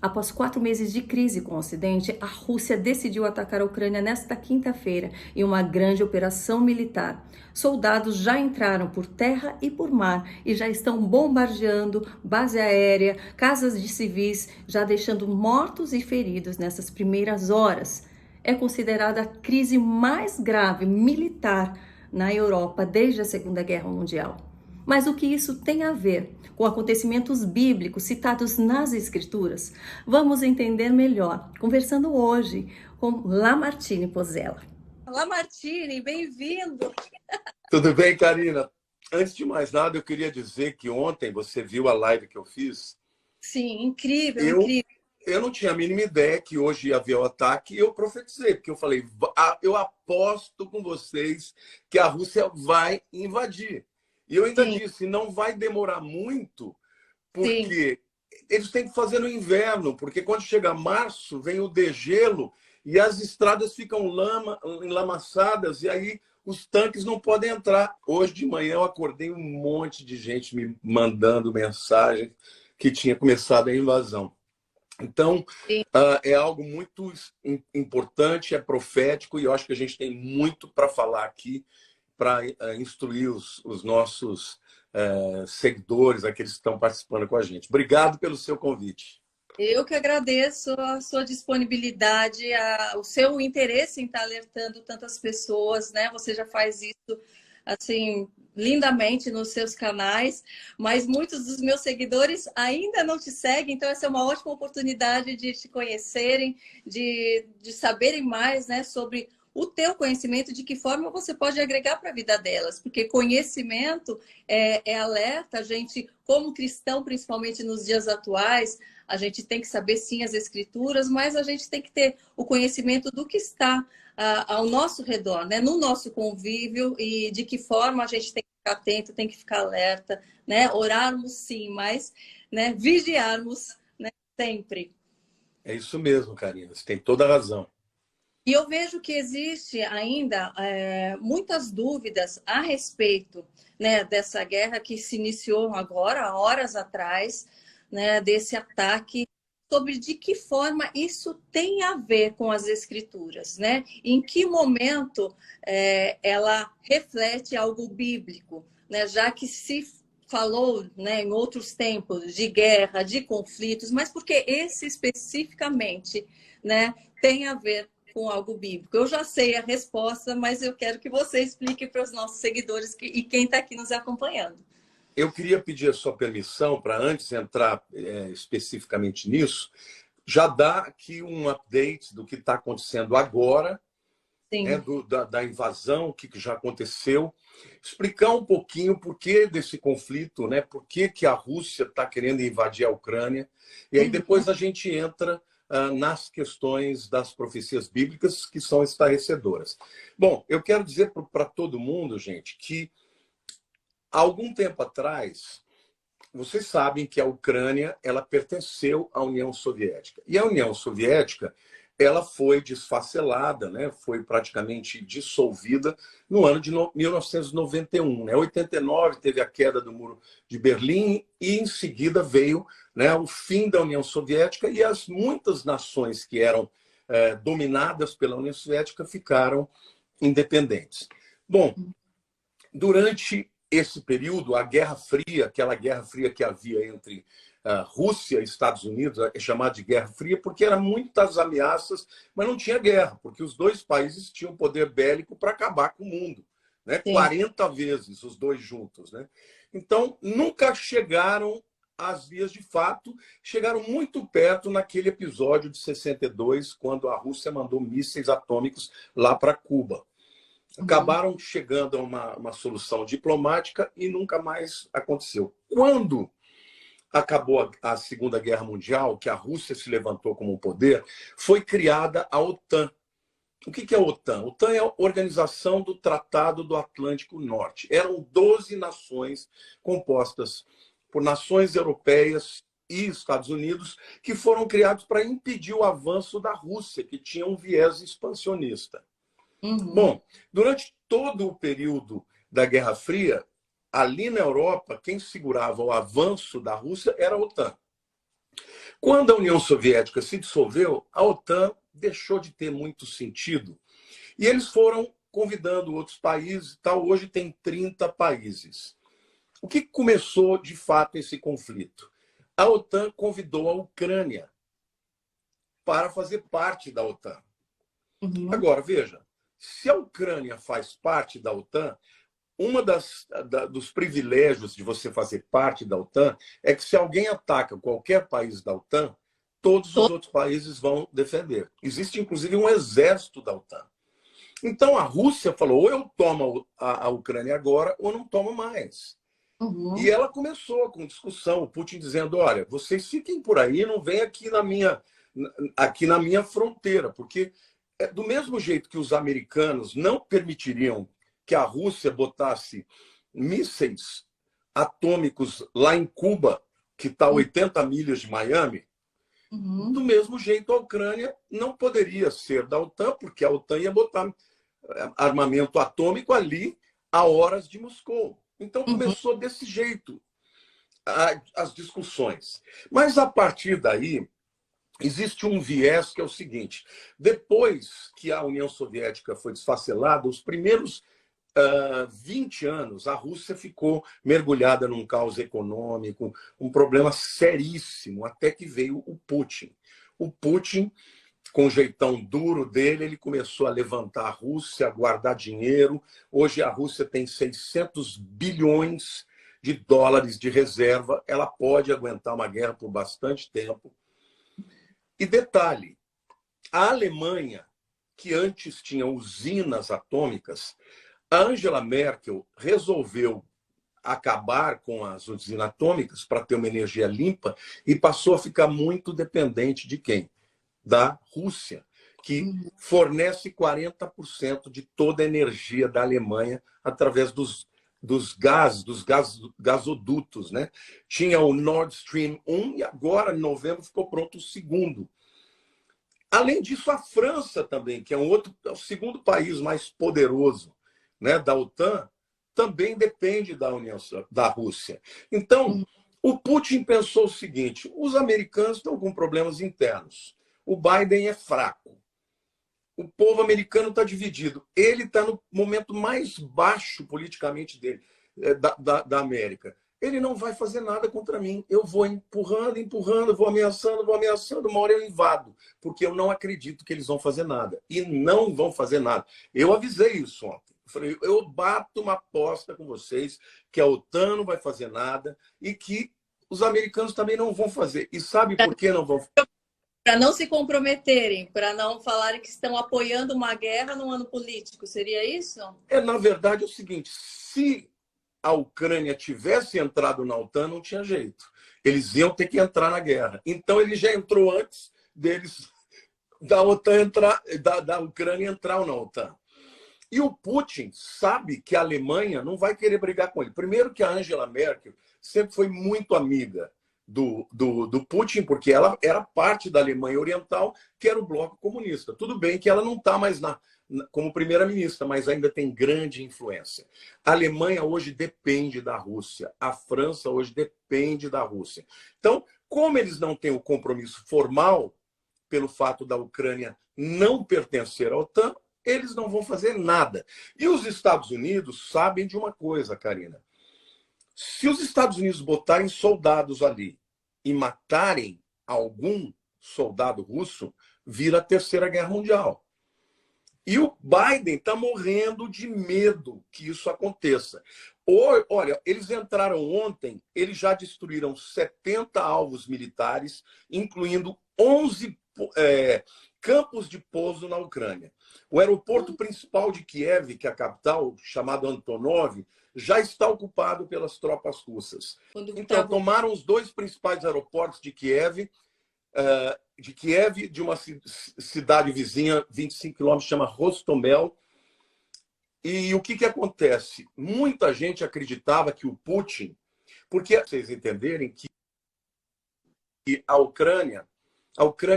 Após 4 meses de crise com o Ocidente, a Rússia decidiu atacar a Ucrânia nesta quinta-feira em uma grande operação militar. Soldados já entraram por terra e por mar e já estão bombardeando base aérea, casas de civis, já deixando mortos e feridos nessas primeiras horas. É considerada a crise mais grave militar na Europa desde a Segunda Guerra Mundial. Mas o que isso tem a ver com acontecimentos bíblicos citados nas Escrituras? Vamos entender melhor, conversando hoje com Lamartine Pozella. Lamartine, bem-vindo! Tudo bem, Karina? Antes de mais nada, eu queria dizer que ontem você viu a live que eu fiz. Sim, incrível, incrível. Eu não tinha a mínima ideia que hoje ia haver o ataque e eu profetizei, porque eu falei, eu aposto com vocês que a Rússia vai invadir. E eu ainda disse, não vai demorar muito, porque eles têm que fazer no inverno, porque quando chega março, vem o degelo e as estradas ficam enlamaçadas, e aí os tanques não podem entrar. Hoje de manhã eu acordei um monte de gente me mandando mensagem que tinha começado a invasão. Então, é algo muito importante, é profético, e eu acho que a gente tem muito para falar aqui, para instruir os nossos seguidores, aqueles que estão participando com a gente. Obrigado pelo seu convite. Eu que agradeço a sua disponibilidade, o seu interesse em estar alertando tantas pessoas, né? Você já faz isso assim lindamente nos seus canais, mas muitos dos meus seguidores ainda não te seguem, então essa é uma ótima oportunidade de te conhecerem, de saberem mais, né, sobre o teu conhecimento, de que forma você pode agregar para a vida delas, porque conhecimento é alerta. A gente, como cristão, principalmente nos dias atuais, a gente tem que saber sim as escrituras, mas a gente tem que ter o conhecimento do que está ao nosso redor, né? No nosso convívio, e de que forma a gente tem que ficar atento, tem que ficar alerta, né? Orarmos sim, mas, né, vigiarmos, né, sempre. É isso mesmo, Karina, você tem toda a razão. E eu vejo que existe ainda muitas dúvidas a respeito, né, dessa guerra que se iniciou agora, horas atrás, né, desse ataque, sobre de que forma isso tem a ver com as escrituras, né? Em que momento ela reflete algo bíblico, né? Já que se falou, né, em outros tempos de guerra, de conflitos, mas porque esse especificamente, né, tem a ver com algo bíblico. Eu já sei a resposta, mas eu quero que você explique para os nossos seguidores e quem está aqui nos acompanhando. Eu queria pedir a sua permissão para, antes de entrar especificamente nisso, já dar aqui um update do que está acontecendo agora, né, da invasão, o que já aconteceu, explicar um pouquinho o porquê desse conflito, né, por que a Rússia está querendo invadir a Ucrânia, e aí depois a gente entra nas questões das profecias bíblicas, que são estarrecedoras. Bom, eu quero dizer para todo mundo, gente, que há algum tempo atrás, vocês sabem que a Ucrânia ela pertenceu à União Soviética. E a União Soviética ela foi desfacelada, né? Foi praticamente dissolvida no ano de 1991. Né? Em 89 teve a queda do Muro de Berlim e em seguida veio, né, o fim da União Soviética, e as muitas nações que eram dominadas pela União Soviética ficaram independentes. Bom, durante esse período, a Guerra Fria, aquela Guerra Fria que havia entre Rússia e Estados Unidos, é chamada de Guerra Fria porque eram muitas ameaças, mas não tinha guerra, porque os dois países tinham poder bélico para acabar com o mundo, né? 40 vezes os dois juntos, né? Então, nunca chegaram às vias de fato, chegaram muito perto naquele episódio de 62, quando a Rússia mandou mísseis atômicos lá para Cuba. Acabaram chegando a uma solução diplomática e nunca mais aconteceu. Quando acabou a Segunda Guerra Mundial, que a Rússia se levantou como um poder, foi criada a OTAN. O que é a OTAN? A OTAN é a Organização do Tratado do Atlântico Norte. Eram 12 nações compostas por nações europeias e Estados Unidos, que foram criados para impedir o avanço da Rússia, que tinha um viés expansionista. Bom, durante todo o período da Guerra Fria, ali na Europa, quem segurava o avanço da Rússia era a OTAN. Quando a União Soviética se dissolveu, a OTAN deixou de ter muito sentido. E eles foram convidando outros países e tal. Hoje tem 30 países. O que começou, de fato, esse conflito? A OTAN convidou a Ucrânia para fazer parte da OTAN. Uhum. Agora, veja, se a Ucrânia faz parte da OTAN, dos privilégios de você fazer parte da OTAN é que se alguém ataca qualquer país da OTAN, todos os outros países vão defender. Existe, inclusive, um exército da OTAN. Então, a Rússia falou, ou eu tomo a Ucrânia agora, ou não tomo mais. Uhum. E ela começou com discussão, o Putin dizendo, olha, vocês fiquem por aí, não vem aqui na minha fronteira, porque do mesmo jeito que os americanos não permitiriam que a Rússia botasse mísseis atômicos lá em Cuba, que está a 80 milhas de Miami, uhum. do mesmo jeito a Ucrânia não poderia ser da OTAN, porque a OTAN ia botar armamento atômico ali a horas de Moscou. Então começou desse jeito as discussões. Mas a partir daí existe um viés que é o seguinte: depois que a União Soviética foi desfacelada, os primeiros 20 anos, a Rússia ficou mergulhada num caos econômico, um problema seríssimo, até que veio o Putin. O Putin, com o jeitão duro dele, ele começou a levantar a Rússia, a guardar dinheiro. Hoje a Rússia tem 600 bilhões de dólares de reserva, ela pode aguentar uma guerra por bastante tempo. E detalhe, a Alemanha, que antes tinha usinas atômicas, a Angela Merkel resolveu acabar com as usinas atômicas para ter uma energia limpa e passou a ficar muito dependente de quem? Da Rússia, que fornece 40% de toda a energia da Alemanha através dos gasodutos, né? Tinha o Nord Stream 1 e agora, em novembro, ficou pronto o segundo. Além disso, a França também, que é o segundo país mais poderoso, né, da OTAN, também depende da Rússia. Então, o Putin pensou o seguinte: os americanos estão com problemas internos. O Biden é fraco. O povo americano está dividido. Ele está no momento mais baixo politicamente dele, da América. Ele não vai fazer nada contra mim. Eu vou empurrando, vou ameaçando, uma hora eu invado, porque eu não acredito que eles vão fazer nada. E não vão fazer nada. Eu avisei isso ontem. Eu falei, eu bato uma aposta com vocês que a OTAN não vai fazer nada e que os americanos também não vão fazer. E sabe por que não vão fazer? Para não se comprometerem, para não falarem que estão apoiando uma guerra no ano político, seria isso? Na verdade, é o seguinte: se a Ucrânia tivesse entrado na OTAN, não tinha jeito. Eles iam ter que entrar na guerra. Então, ele já entrou antes da OTAN da Ucrânia entrar na OTAN. E o Putin sabe que a Alemanha não vai querer brigar com ele. Primeiro que a Angela Merkel sempre foi muito amiga do Putin, porque ela era parte da Alemanha Oriental, que era o bloco comunista. Tudo bem que ela não está mais como primeira-ministra, mas ainda tem grande influência. A Alemanha hoje depende da Rússia. A França hoje depende da Rússia. Então, como eles não têm o compromisso formal pelo fato da Ucrânia não pertencer à OTAN, eles não vão fazer nada. E os Estados Unidos sabem de uma coisa, Karina. Se os Estados Unidos botarem soldados ali e matarem algum soldado russo, vira a Terceira Guerra Mundial. E o Biden está morrendo de medo que isso aconteça. Olha, eles entraram ontem, eles já destruíram 70 alvos militares, incluindo 11 campos de pouso na Ucrânia. O aeroporto principal de Kiev, que é a capital, chamado Antonov, já está ocupado pelas tropas russas. Então, tomaram os dois principais aeroportos de Kiev, de uma cidade vizinha, 25 quilômetros, chama Hostomel. E o que acontece? Muita gente acreditava que o Putin, porque vocês entenderem que a Ucrânia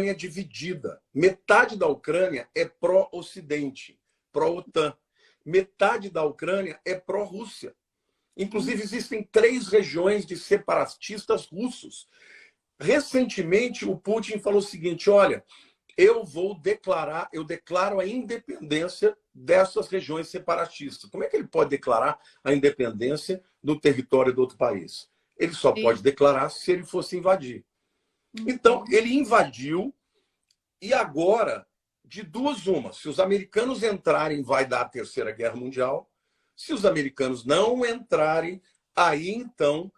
é dividida. Metade da Ucrânia é pró-Ocidente, pró-OTAN. Metade da Ucrânia é pró-Rússia. Inclusive, existem 3 regiões de separatistas russos. recentemente o Putin falou o seguinte, olha, eu declaro a independência dessas regiões separatistas. Como é que ele pode declarar a independência do território do outro país? Ele só pode declarar se ele fosse invadir. Então, ele invadiu e agora, de duas umas, se os americanos entrarem, vai dar a Terceira Guerra Mundial. Se os americanos não entrarem, aí então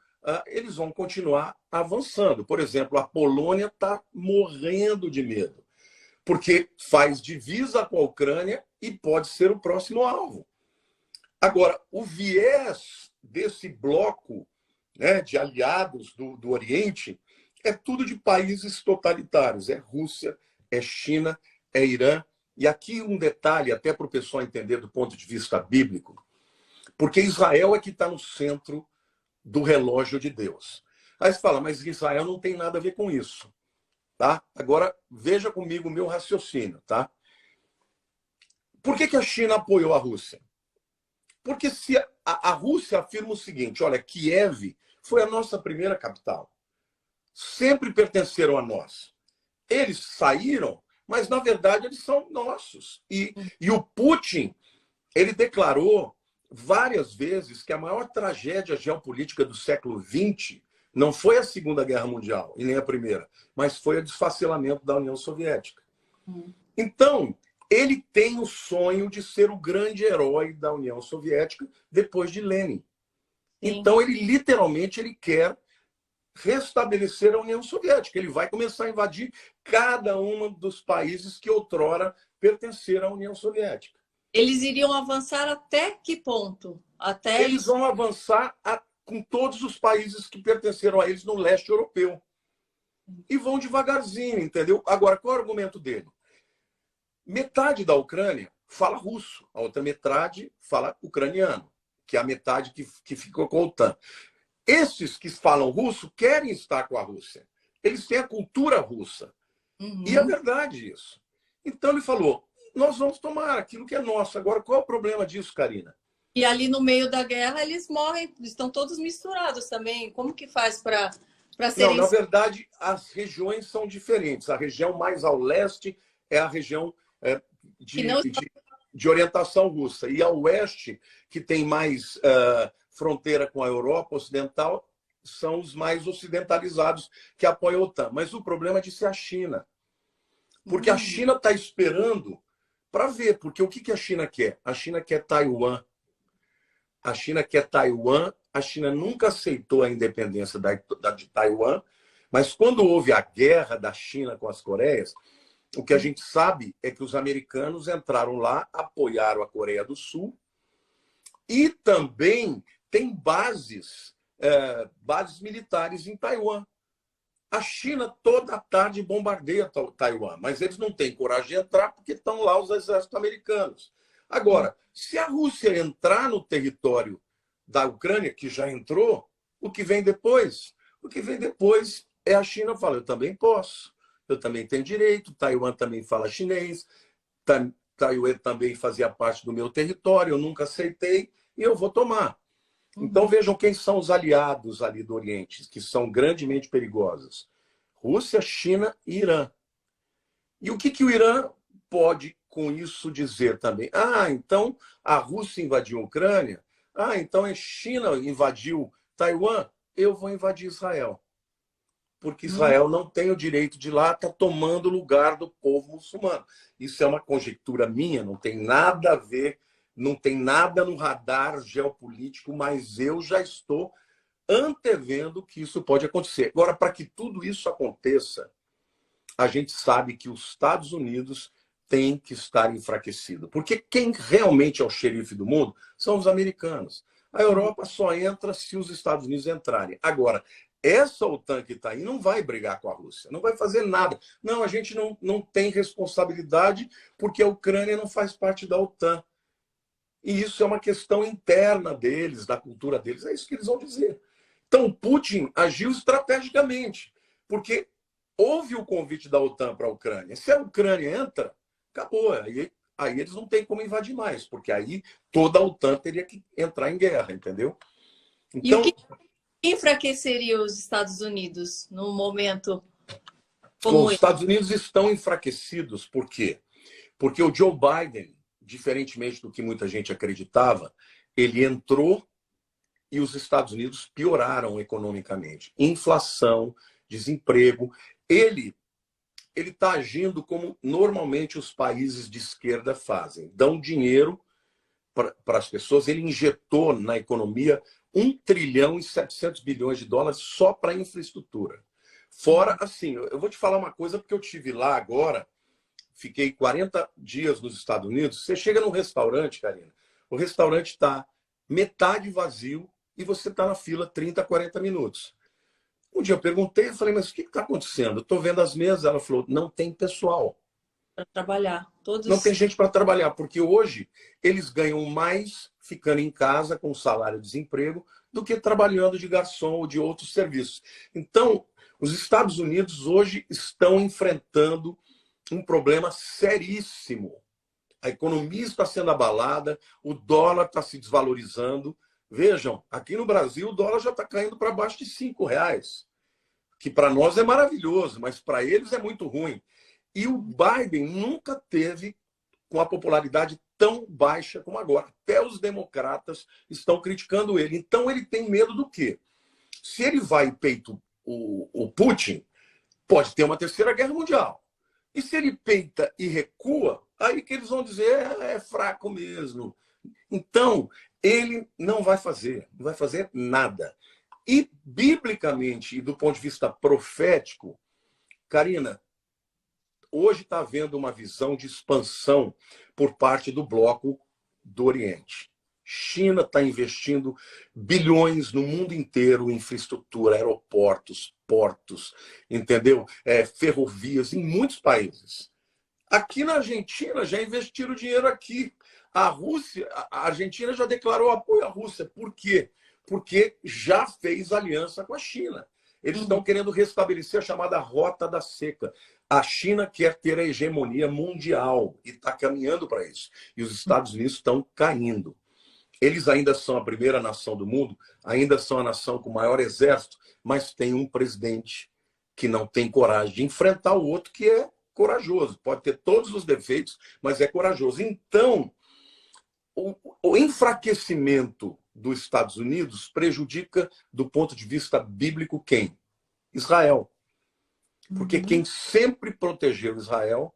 eles vão continuar avançando. Por exemplo, a Polônia está morrendo de medo, porque faz divisa com a Ucrânia e pode ser o próximo alvo. Agora, o viés desse bloco, né, de aliados do Oriente é tudo de países totalitários. É Rússia, é China, é Irã. E aqui um detalhe, até para o pessoal entender do ponto de vista bíblico, porque Israel é que está no centro do relógio de Deus. Aí você fala, mas Israel não tem nada a ver com isso. Tá? Agora, veja comigo o meu raciocínio. Tá? Por que a China apoiou a Rússia? Porque se a Rússia afirma o seguinte, olha, Kiev foi a nossa primeira capital. Sempre pertenceram a nós. Eles saíram, mas, na verdade, eles são nossos. E o Putin, ele declarou várias vezes que a maior tragédia geopolítica do século XX não foi a Segunda Guerra Mundial, e nem a Primeira, mas foi o desfacelamento da União Soviética. Então, ele tem o sonho de ser o grande herói da União Soviética depois de Lenin. Então, ele literalmente ele quer restabelecer a União Soviética. Ele vai começar a invadir cada um dos países que outrora pertenceram à União Soviética. Eles iriam avançar até que ponto? Eles vão avançar com todos os países que pertenceram a eles no leste europeu. E vão devagarzinho, entendeu? Agora, qual é o argumento dele? Metade da Ucrânia fala russo, a outra metade fala ucraniano, que é a metade que ficou com a OTAN. Esses que falam russo querem estar com a Rússia. Eles têm a cultura russa. E é verdade isso. Então ele falou, nós vamos tomar aquilo que é nosso. Agora, qual é o problema disso, Karina? E ali no meio da guerra eles morrem, estão todos misturados também. Como que faz para serem... Não, na verdade, as regiões são diferentes. A região mais ao leste é a região de orientação russa. E ao oeste, que tem mais fronteira com a Europa Ocidental, são os mais ocidentalizados que apoiam a OTAN. Mas o problema disso é a China. Porque a China está esperando para ver. Porque o que a China quer? A China quer Taiwan. A China quer Taiwan. A China nunca aceitou a independência de Taiwan. Mas quando houve a guerra da China com as Coreias, o que a gente sabe é que os americanos entraram lá, apoiaram a Coreia do Sul e também tem bases militares em Taiwan. A China toda tarde bombardeia Taiwan, mas eles não têm coragem de entrar porque estão lá os exércitos americanos. Agora, se a Rússia entrar no território da Ucrânia, que já entrou, o que vem depois? O que vem depois é a China fala, eu também posso. Eu também tenho direito, Taiwan também fala chinês, Taiwan também fazia parte do meu território, eu nunca aceitei e eu vou tomar. Então vejam quem são os aliados ali do Oriente, que são grandemente perigosos. Rússia, China e Irã. E o que o Irã pode com isso dizer também? Então a Rússia invadiu a Ucrânia? Então a China invadiu Taiwan? Eu vou invadir Israel. Porque Israel não tem o direito de ir lá, está tomando o lugar do povo muçulmano. Isso é uma conjectura minha, não tem nada a ver, não tem nada no radar geopolítico, mas eu já estou antevendo que isso pode acontecer. Agora, para que tudo isso aconteça, a gente sabe que os Estados Unidos têm que estar enfraquecido. Porque quem realmente é o xerife do mundo são os americanos. A Europa só entra se os Estados Unidos entrarem. Agora, essa OTAN que está aí não vai brigar com a Rússia, não vai fazer nada. Não, a gente não tem responsabilidade porque a Ucrânia não faz parte da OTAN. E isso é uma questão interna deles, da cultura deles. É isso que eles vão dizer. Então, Putin agiu estrategicamente, porque houve o convite da OTAN para a Ucrânia. Se a Ucrânia entra, acabou. Aí eles não têm como invadir mais, porque aí toda a OTAN teria que entrar em guerra, entendeu? Então, e o que enfraqueceria os Estados Unidos num momento Bom, como os esse? Estados Unidos estão enfraquecidos. Por quê? Porque o Joe Biden, diferentemente do que muita gente acreditava, ele entrou e os Estados Unidos pioraram economicamente. Inflação, desemprego. Ele está agindo como normalmente os países de esquerda fazem. Dão dinheiro para as pessoas. Ele injetou na economia 1,7 trilhão só para infraestrutura. Fora, assim, eu vou te falar uma coisa, porque eu estive lá agora, fiquei 40 dias nos Estados Unidos. Você chega num restaurante, Karina, o restaurante está metade vazio e você está na fila 30, 40 minutos. Um dia eu perguntei, eu falei, mas o que está acontecendo? Eu estou vendo as mesas. Ela falou, não tem pessoal. Para trabalhar. Não tem Todos. gente para trabalhar, porque hoje eles ganham mais ficando em casa com salário-desemprego do que trabalhando de garçom ou de outros serviços. Então, os Estados Unidos hoje estão enfrentando um problema seríssimo. A economia está sendo abalada, o dólar está se desvalorizando. Vejam, aqui no Brasil o dólar já está caindo para baixo de R$ 5, que para nós é maravilhoso, mas para eles é muito ruim. E o Biden nunca teve com a popularidade tão baixa como agora. Até os democratas estão criticando ele. Então ele tem medo do quê? Se ele vai e peita o Putin, pode ter uma terceira guerra mundial. E se ele peita e recua, aí que eles vão dizer é fraco mesmo. Então, ele não vai fazer nada. E, biblicamente, e do ponto de vista profético, Karina, hoje está havendo uma visão de expansão por parte do bloco do Oriente. China está investindo bilhões no mundo inteiro em infraestrutura, aeroportos, portos, entendeu? Ferrovias, em muitos países. Aqui na Argentina já investiram dinheiro aqui. A Argentina já declarou apoio à Rússia. Por quê? Porque já fez aliança com a China. Eles estão querendo restabelecer a chamada Rota da Seca. A China quer ter a hegemonia mundial e está caminhando para isso. E os Estados Unidos estão caindo. Eles ainda são a primeira nação do mundo, ainda são a nação com o maior exército, mas tem um presidente que não tem coragem de enfrentar o outro, que é corajoso. Pode ter todos os defeitos, mas é corajoso. Então, o enfraquecimento dos Estados Unidos prejudica, do ponto de vista bíblico, quem? Israel. Porque quem sempre protegeu Israel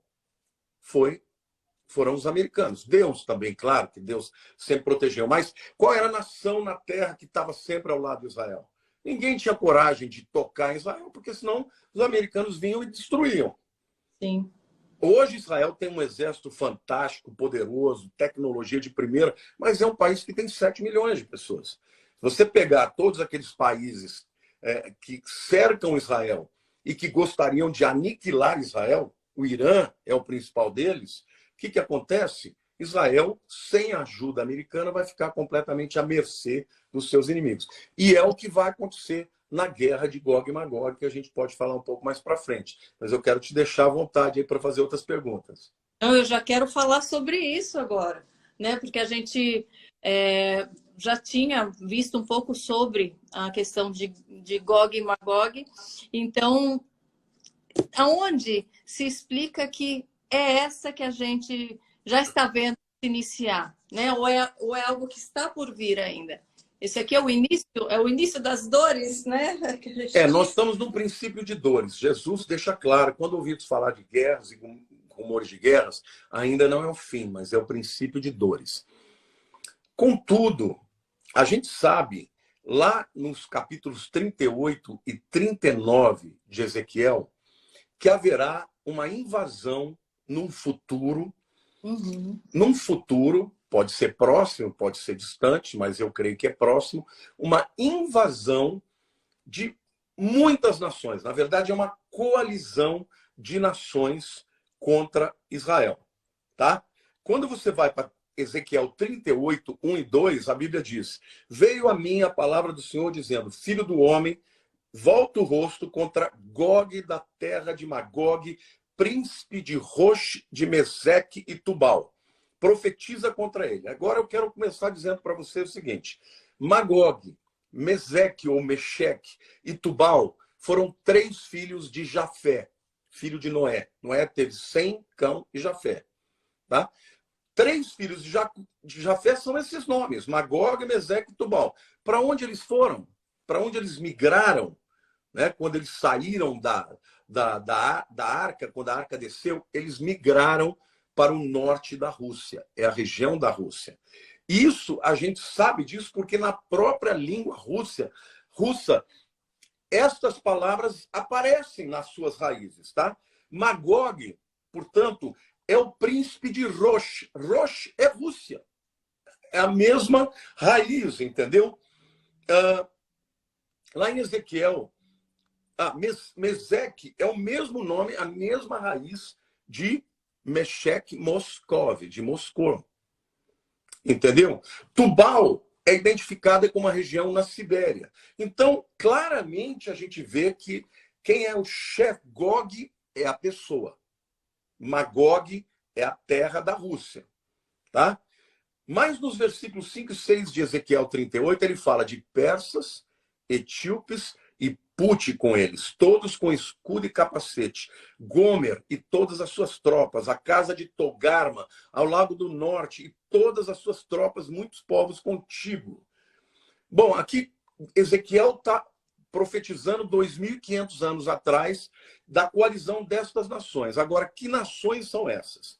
foram os americanos. Deus também, claro que Deus sempre protegeu. Mas qual era a nação na terra que estava sempre ao lado de Israel? Ninguém tinha coragem de tocar em Israel, porque senão os americanos vinham e destruíam. Sim. Hoje Israel tem um exército fantástico, poderoso, tecnologia de primeira, mas é um país que tem 7 milhões de pessoas. Se você pegar todos aqueles países que cercam Israel e que gostariam de aniquilar Israel, o Irã é o principal deles, o que acontece? Israel, sem ajuda americana, vai ficar completamente à mercê dos seus inimigos. E é o que vai acontecer na guerra de Gog e Magog, que a gente pode falar um pouco mais para frente. Mas eu quero te deixar à vontade aí para fazer outras perguntas. Não, eu já quero falar sobre isso agora, né? Porque a gente já tinha visto um pouco sobre a questão de Gog e Magog. Então, aonde se explica que é essa que a gente já está vendo se iniciar, né? Ou é algo que está por vir ainda? Esse aqui é o início das dores, né? Nós estamos num princípio de dores. Jesus deixa claro, quando ouvidos falar de guerras e rumores de guerras, ainda não é o fim, mas é o princípio de dores. Contudo, a gente sabe, lá nos capítulos 38 e 39 de Ezequiel, que haverá uma invasão num futuro, pode ser próximo, pode ser distante, mas eu creio que é próximo, uma invasão de muitas nações. Na verdade, é uma coalizão de nações contra Israel. Tá? Quando você vai para Ezequiel 38, 1 e 2, a Bíblia diz: veio a mim a palavra do Senhor dizendo, filho do homem, volta o rosto contra Gog da terra de Magog, príncipe de Rosh, de Meseque e Tubal. Profetiza contra ele. Agora eu quero começar dizendo para você o seguinte: Magog Meseque ou Mexeque e Tubal foram 3 filhos de Jafé, filho de Noé. Noé teve Sem, Cão e Jafé. Tá? 3 filhos de Jafé são esses nomes, Magog, Meseque e Tubal. Para onde eles foram? Para onde eles migraram? Né? Quando eles saíram da arca, quando a arca desceu, eles migraram para o norte da Rússia, é a região da Rússia. Isso, a gente sabe disso porque na própria língua russa, estas palavras aparecem nas suas raízes. Tá? Magog, portanto, é o príncipe de Rosh. Rosh é Rússia. É a mesma raiz, entendeu? Lá em Ezequiel, Meseque é o mesmo nome, a mesma raiz de Meshech Moskov, de Moscou. Entendeu? Tubal é identificada como uma região na Sibéria. Então, claramente, a gente vê que quem é o chefe Gog é a pessoa. Magog é a terra da Rússia. Tá? Mas nos versículos 5 e 6 de Ezequiel 38, ele fala de persas, etíopes e Pute com eles, todos com escudo e capacete, Gomer e todas as suas tropas, a casa de Togarma, ao lado do norte, e todas as suas tropas, muitos povos contigo. Bom, aqui Ezequiel está profetizando 2.500 anos atrás da coalizão destas nações. Agora, que nações são essas?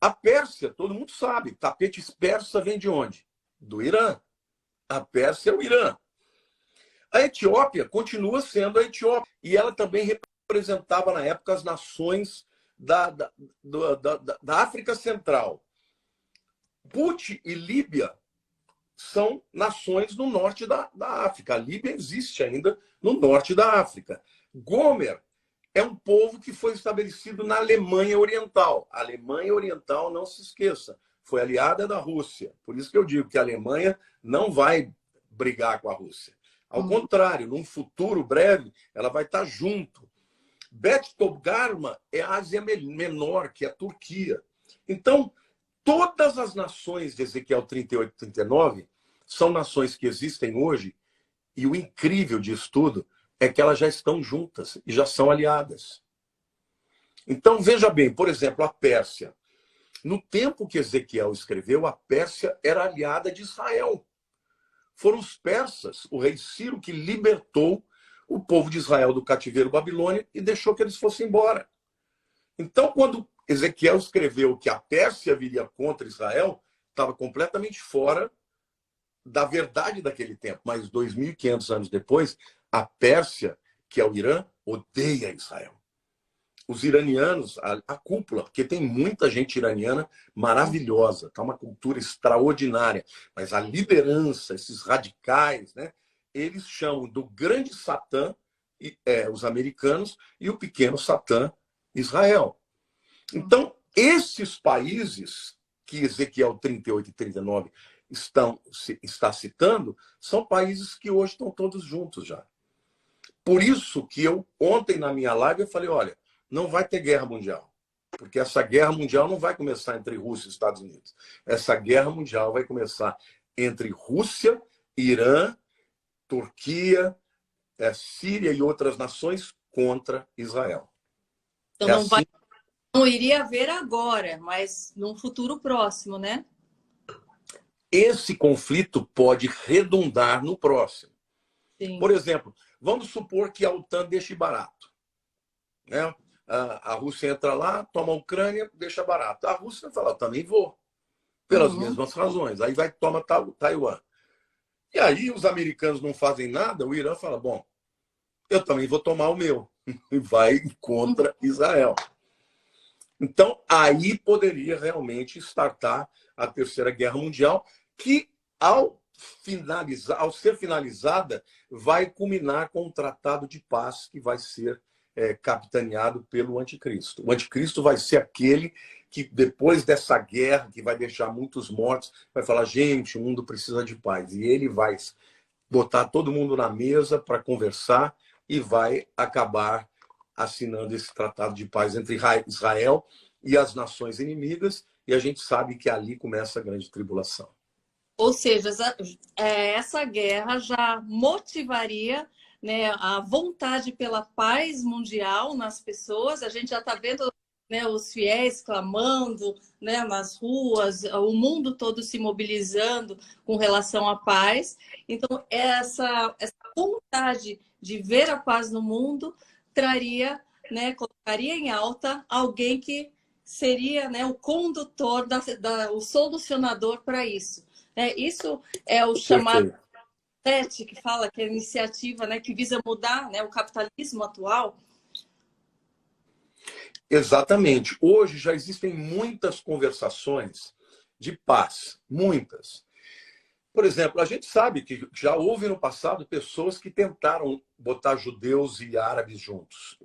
A Pérsia, todo mundo sabe, tapete persa vem de onde? Do Irã. A Pérsia é o Irã. A Etiópia continua sendo a Etiópia. E ela também representava, na época, as nações da África Central. Put e Líbia são nações no norte da África. A Líbia existe ainda no norte da África. Gomer é um povo que foi estabelecido na Alemanha Oriental. A Alemanha Oriental, não se esqueça, foi aliada da Rússia. Por isso que eu digo que a Alemanha não vai brigar com a Rússia. Ao contrário, num futuro breve, ela vai estar junto. Bet Togarma é a Ásia Menor, que é a Turquia. Então, todas as nações de Ezequiel 38 e 39 são nações que existem hoje, e o incrível disso tudo é que elas já estão juntas e já são aliadas. Então, veja bem, por exemplo, a Pérsia. No tempo que Ezequiel escreveu, a Pérsia era aliada de Israel. Foram os persas, o rei Ciro, que libertou o povo de Israel do cativeiro babilônio e deixou que eles fossem embora. Então, quando Ezequiel escreveu que a Pérsia viria contra Israel, estava completamente fora da verdade daquele tempo. Mas 2.500 anos depois, a Pérsia, que é o Irã, odeia Israel. Os iranianos, a cúpula, porque tem muita gente iraniana maravilhosa, tá uma cultura extraordinária, mas a liderança, esses radicais, né, eles chamam do grande Satã, os americanos, e o pequeno Satã, Israel. Então, esses países que Ezequiel 38 e 39 está citando, são países que hoje estão todos juntos já. Por isso que eu, ontem na minha live, eu falei, olha, não vai ter guerra mundial. Porque essa guerra mundial não vai começar entre Rússia e Estados Unidos. Essa guerra mundial vai começar entre Rússia, Irã, Turquia, Síria e outras nações contra Israel. Então não iria haver agora, mas num futuro próximo, né? Esse conflito pode redundar no próximo. Sim. Por exemplo, vamos supor que a OTAN deixe barato. Né? A Rússia entra lá, toma a Ucrânia, deixa barato. A Rússia vai falar, também vou. Pelas mesmas razões. Aí vai toma Taiwan. E aí os americanos não fazem nada, o Irã fala, bom, eu também vou tomar o meu. E vai contra Israel. Então, aí poderia realmente startar a Terceira Guerra Mundial, que, ao ser finalizada, vai culminar com um tratado de paz que vai ser capitaneado pelo anticristo. O anticristo vai ser aquele que, depois dessa guerra, que vai deixar muitos mortos, vai falar, gente, o mundo precisa de paz. E ele vai botar todo mundo na mesa para conversar e vai acabar assinando esse tratado de paz entre Israel e as nações inimigas, e a gente sabe que ali começa a grande tribulação. Ou seja, essa guerra já motivaria, né, a vontade pela paz mundial nas pessoas. A gente já está vendo, né, os fiéis clamando, né, nas ruas, o mundo todo se mobilizando com relação à paz. Então, essa vontade de ver a paz no mundo traria, né, colocaria em alta alguém que seria, né, o condutor, o solucionador para isso. Isso é o chamado Perfeito. PET, que fala que é a iniciativa, né, que visa mudar, né, o capitalismo atual. Exatamente. Hoje já existem muitas conversações de paz, muitas. Por exemplo, a gente sabe que já houve no passado pessoas que tentaram botar judeus e árabes juntos.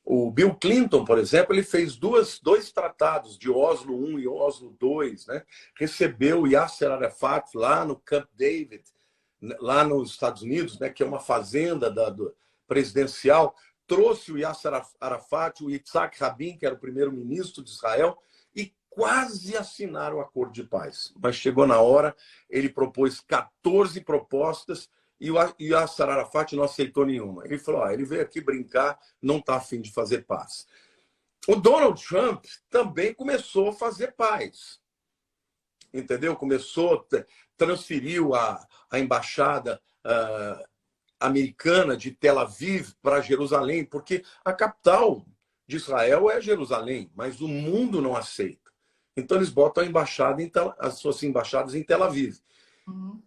O Bill Clinton, por exemplo, ele fez dois tratados, de Oslo I e Oslo II, né? Recebeu Yasser Arafat lá no Camp David, lá nos Estados Unidos, né? Que é uma fazenda presidencial, trouxe o Yasser Arafat, o Yitzhak Rabin, que era o primeiro-ministro de Israel, e quase assinaram o acordo de paz. Mas chegou na hora, ele propôs 14 propostas e o Yasser Arafat não aceitou nenhuma. Ele falou, ele veio aqui brincar, não está a fim de fazer paz. O Donald Trump também começou a fazer paz. Entendeu? Transferiu a embaixada americana de Tel Aviv para Jerusalém, porque a capital de Israel é Jerusalém, mas o mundo não aceita. Então eles botam as suas embaixadas em Tel Aviv. Uhum.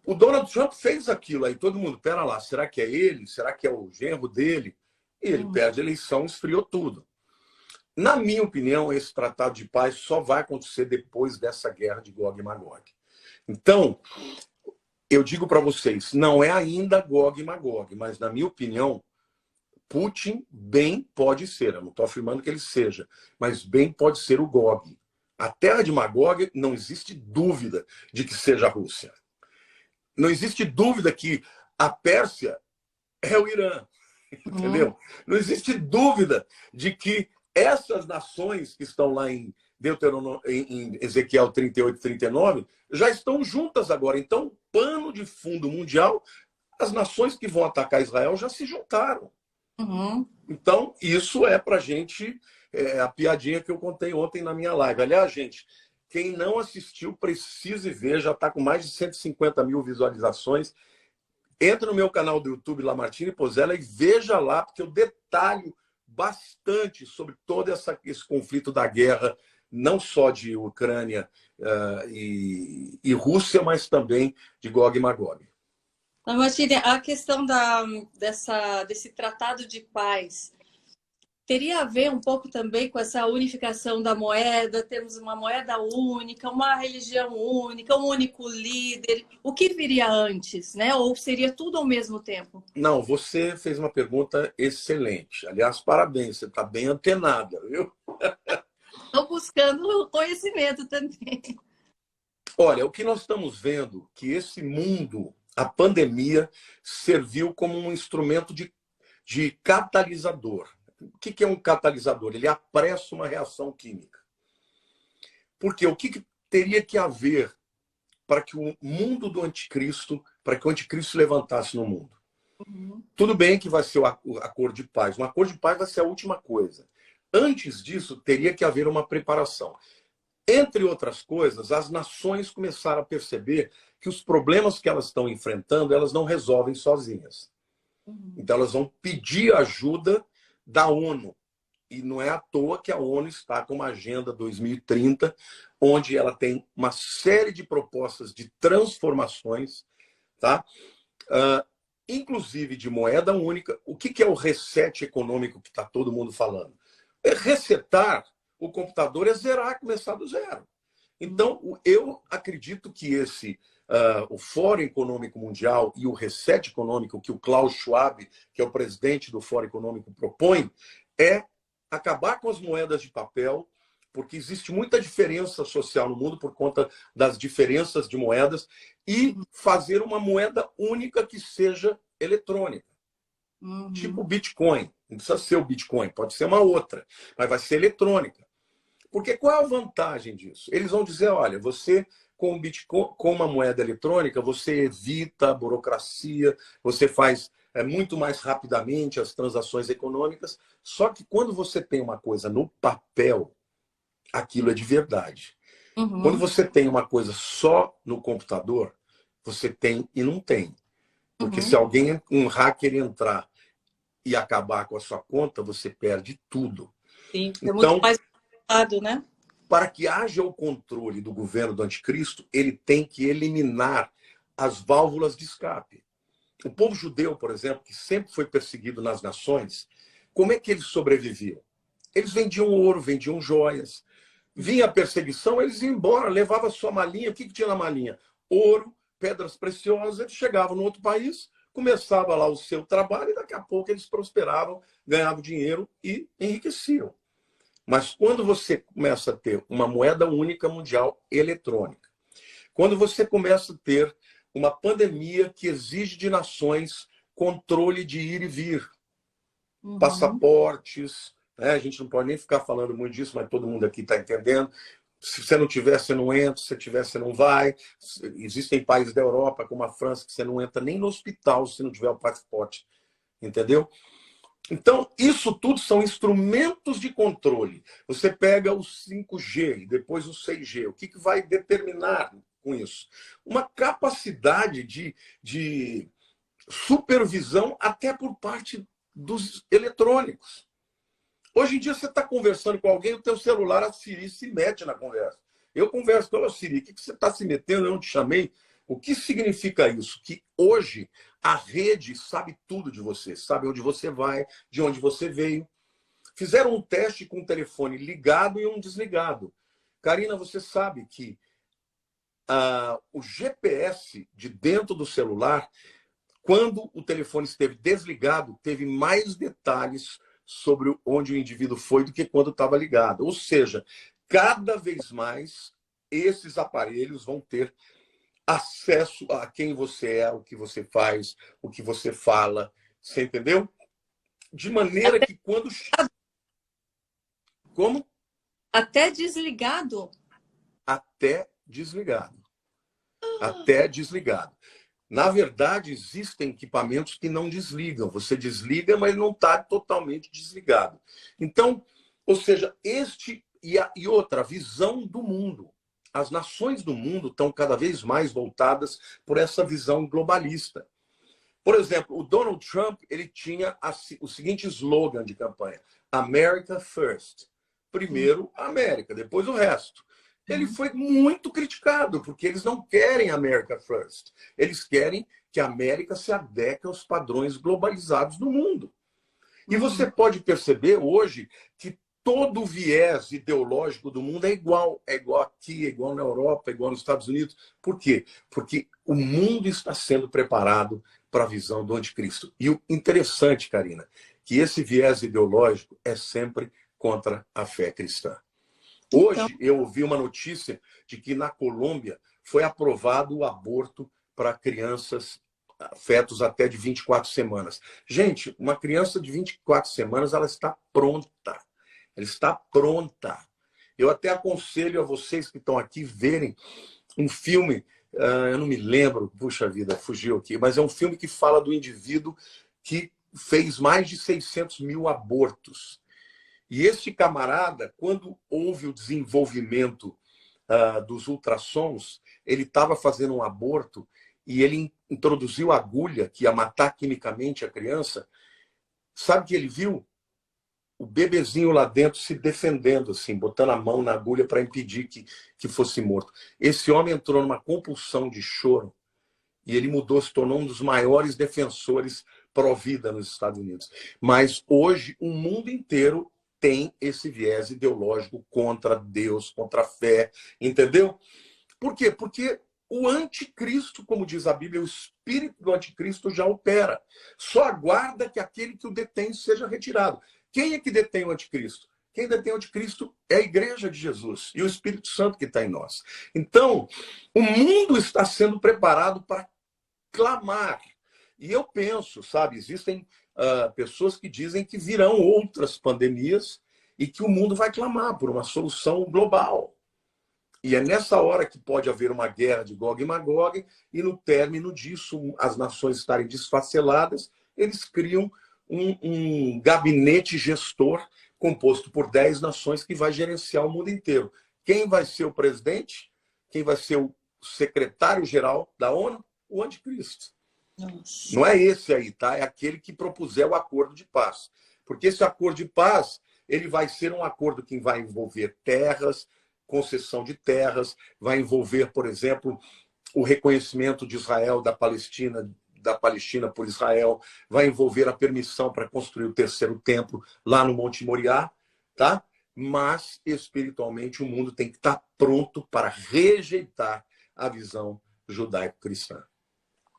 O Donald Trump fez aquilo aí, todo mundo, pera lá, será que é ele? Será que é o genro dele? E ele perde a eleição, esfriou tudo. Na minha opinião, esse tratado de paz só vai acontecer depois dessa guerra de Gog e Magog. Então, eu digo para vocês, não é ainda Gog e Magog, mas na minha opinião, Putin bem pode ser, eu não estou afirmando que ele seja, mas bem pode ser o Gog. A terra de Magog não existe dúvida de que seja a Rússia. Não existe dúvida que a Pérsia é o Irã, entendeu? Não existe dúvida de que essas nações que estão lá em em Ezequiel 38, 39, já estão juntas agora. Então, pano de fundo mundial, as nações que vão atacar Israel já se juntaram. Uhum. Então, isso é para a gente, a piadinha que eu contei ontem na minha live. Aliás, gente, quem não assistiu, precise ver, já está com mais de 150 mil visualizações. Entra no meu canal do YouTube, Lamartine Pozzella, e veja lá, porque eu detalho bastante sobre todo esse conflito da guerra, não só de Ucrânia e Rússia, mas também de Gog e Magog. Lamartine, a questão desse tratado de paz teria a ver um pouco também com essa unificação da moeda, temos uma moeda única, uma religião única, um único líder. O que viria antes, né? Ou seria tudo ao mesmo tempo? Não, você fez uma pergunta excelente. Aliás, parabéns, você está bem antenada, viu? Estou buscando conhecimento também. Olha, o que nós estamos vendo que esse mundo, a pandemia, serviu como um instrumento de catalisador. O que é um catalisador? Ele apressa uma reação química. Porque o que teria que haver para que o mundo do anticristo, para que o anticristo se levantasse no mundo? Tudo bem que vai ser o acordo de paz. Um acordo de paz vai ser a última coisa. Antes disso, teria que haver uma preparação. Entre outras coisas, as nações começaram a perceber que os problemas que elas estão enfrentando, elas não resolvem sozinhas. Então, elas vão pedir ajuda da ONU. E não é à toa que a ONU está com uma Agenda 2030, onde ela tem uma série de propostas de transformações, tá? Inclusive de moeda única. O que é o reset econômico que está todo mundo falando? Resetar o computador é zerar, começar do zero. Então, eu acredito que o Fórum Econômico Mundial e o reset econômico que o Klaus Schwab, que é o presidente do Fórum Econômico, propõe, é acabar com as moedas de papel, porque existe muita diferença social no mundo por conta das diferenças de moedas, e fazer uma moeda única que seja eletrônica. Tipo o Bitcoin. Não precisa ser o Bitcoin, pode ser uma outra, mas vai ser eletrônica. Porque qual é a vantagem disso? Eles vão dizer, olha, você com o Bitcoin, com uma moeda eletrônica, você evita a burocracia, você faz muito mais rapidamente as transações econômicas. Só que quando você tem uma coisa no papel, aquilo é de verdade. Quando Uhum. você tem uma coisa só no computador, você tem e não tem. Porque se Uhum. alguém, um hacker entrar e acabar com a sua conta, você perde tudo. Sim, é muito Então, mais complicado, né? para que haja o controle do governo do anticristo, ele tem que eliminar as válvulas de escape. O povo judeu, por exemplo, que sempre foi perseguido nas nações, como é que eles sobreviviam? Eles vendiam ouro, vendiam joias. Vinha a perseguição, eles iam embora, levavam a sua malinha. O que tinha na malinha? Ouro, pedras preciosas. Eles chegavam no outro país, começava lá o seu trabalho e daqui a pouco eles prosperavam, ganhavam dinheiro e enriqueciam. Mas quando você começa a ter uma moeda única mundial eletrônica, quando você começa a ter uma pandemia que exige de nações controle de ir e vir, Uhum. passaportes, né? A gente não pode nem ficar falando muito disso, mas todo mundo aqui está entendendo. Se você não tiver, você não entra. Se você tiver, você não vai. Existem países da Europa, como a França, que você não entra nem no hospital se não tiver o passaporte. Entendeu? Então, isso tudo são instrumentos de controle. Você pega o 5G e depois o 6G. O que vai determinar com isso? Uma capacidade de supervisão até por parte dos eletrônicos. Hoje em dia, você está conversando com alguém, o teu celular, a Siri se mete na conversa. Eu converso com ela, Siri, o que você está se metendo? Eu não te chamei. O que significa isso? Que hoje a rede sabe tudo de você, sabe onde você vai, de onde você veio. Fizeram um teste com um telefone ligado e um desligado. Karina, você sabe que o GPS de dentro do celular, quando o telefone esteve desligado, teve mais detalhes sobre onde o indivíduo foi do que quando estava ligado. Ou seja, cada vez mais esses aparelhos vão ter acesso a quem você é, o que você faz, o que você fala. Você entendeu? De maneira Até, que quando... Como? até desligado. Até desligado. Até desligado. Na verdade, existem equipamentos que não desligam. Você desliga, mas não está totalmente desligado. Então, ou seja, e outra, a visão do mundo. As nações do mundo estão cada vez mais voltadas por essa visão globalista. Por exemplo, o Donald Trump ele tinha o seguinte slogan de campanha: America First. Primeiro a América, depois o resto. Ele foi muito criticado, porque eles não querem America First. Eles querem que a América se adeque aos padrões globalizados do mundo. E você pode perceber hoje que todo o viés ideológico do mundo é igual. É igual aqui, é igual na Europa, é igual nos Estados Unidos. Por quê? Porque o mundo está sendo preparado para a visão do anticristo. E o interessante, Karina, que esse viés ideológico é sempre contra a fé cristã. Então, Hoje, eu ouvi uma notícia de que na Colômbia foi aprovado o aborto para crianças, fetos até de 24 semanas. Gente, uma criança de 24 semanas, ela está pronta. Ela está pronta. Eu até aconselho a vocês que estão aqui verem um filme, eu não me lembro, puxa vida, fugiu aqui, mas é um filme que fala do indivíduo que fez mais de 600 mil abortos. E este camarada, quando houve o desenvolvimento dos ultrassons, ele estava fazendo um aborto e ele introduziu a agulha que ia matar quimicamente a criança. Sabe o que ele viu? O bebezinho lá dentro se defendendo, assim, botando a mão na agulha para impedir que fosse morto. Esse homem entrou numa compulsão de choro e ele mudou, se tornou um dos maiores defensores pró-vida nos Estados Unidos. Mas hoje o mundo inteiro tem esse viés ideológico contra Deus, contra a fé, entendeu? Por quê? Porque o anticristo, como diz a Bíblia, o espírito do anticristo já opera. Só aguarda que aquele que o detém seja retirado. Quem é que detém o anticristo? Quem detém o anticristo é a igreja de Jesus e o Espírito Santo que está em nós. Então, o mundo está sendo preparado para clamar. E eu penso, sabe, existem pessoas que dizem que virão outras pandemias e que o mundo vai clamar por uma solução global. E é nessa hora que pode haver uma guerra de Gog e Magog, e no término disso, as nações estarem desfaceladas, eles criam um gabinete gestor composto por 10 nações que vai gerenciar o mundo inteiro. Quem vai ser o presidente? Quem vai ser o secretário-geral da ONU? O anticristo. Nossa. Não é esse aí, tá? É aquele que propuser o acordo de paz. Porque esse acordo de paz, ele vai ser um acordo que vai envolver terras, concessão de terras, vai envolver, por exemplo, o reconhecimento de Israel, da Palestina por Israel, vai envolver a permissão para construir o terceiro templo lá no Monte Moriá, tá? Mas, espiritualmente, o mundo tem que estar pronto para rejeitar a visão judaico-cristã.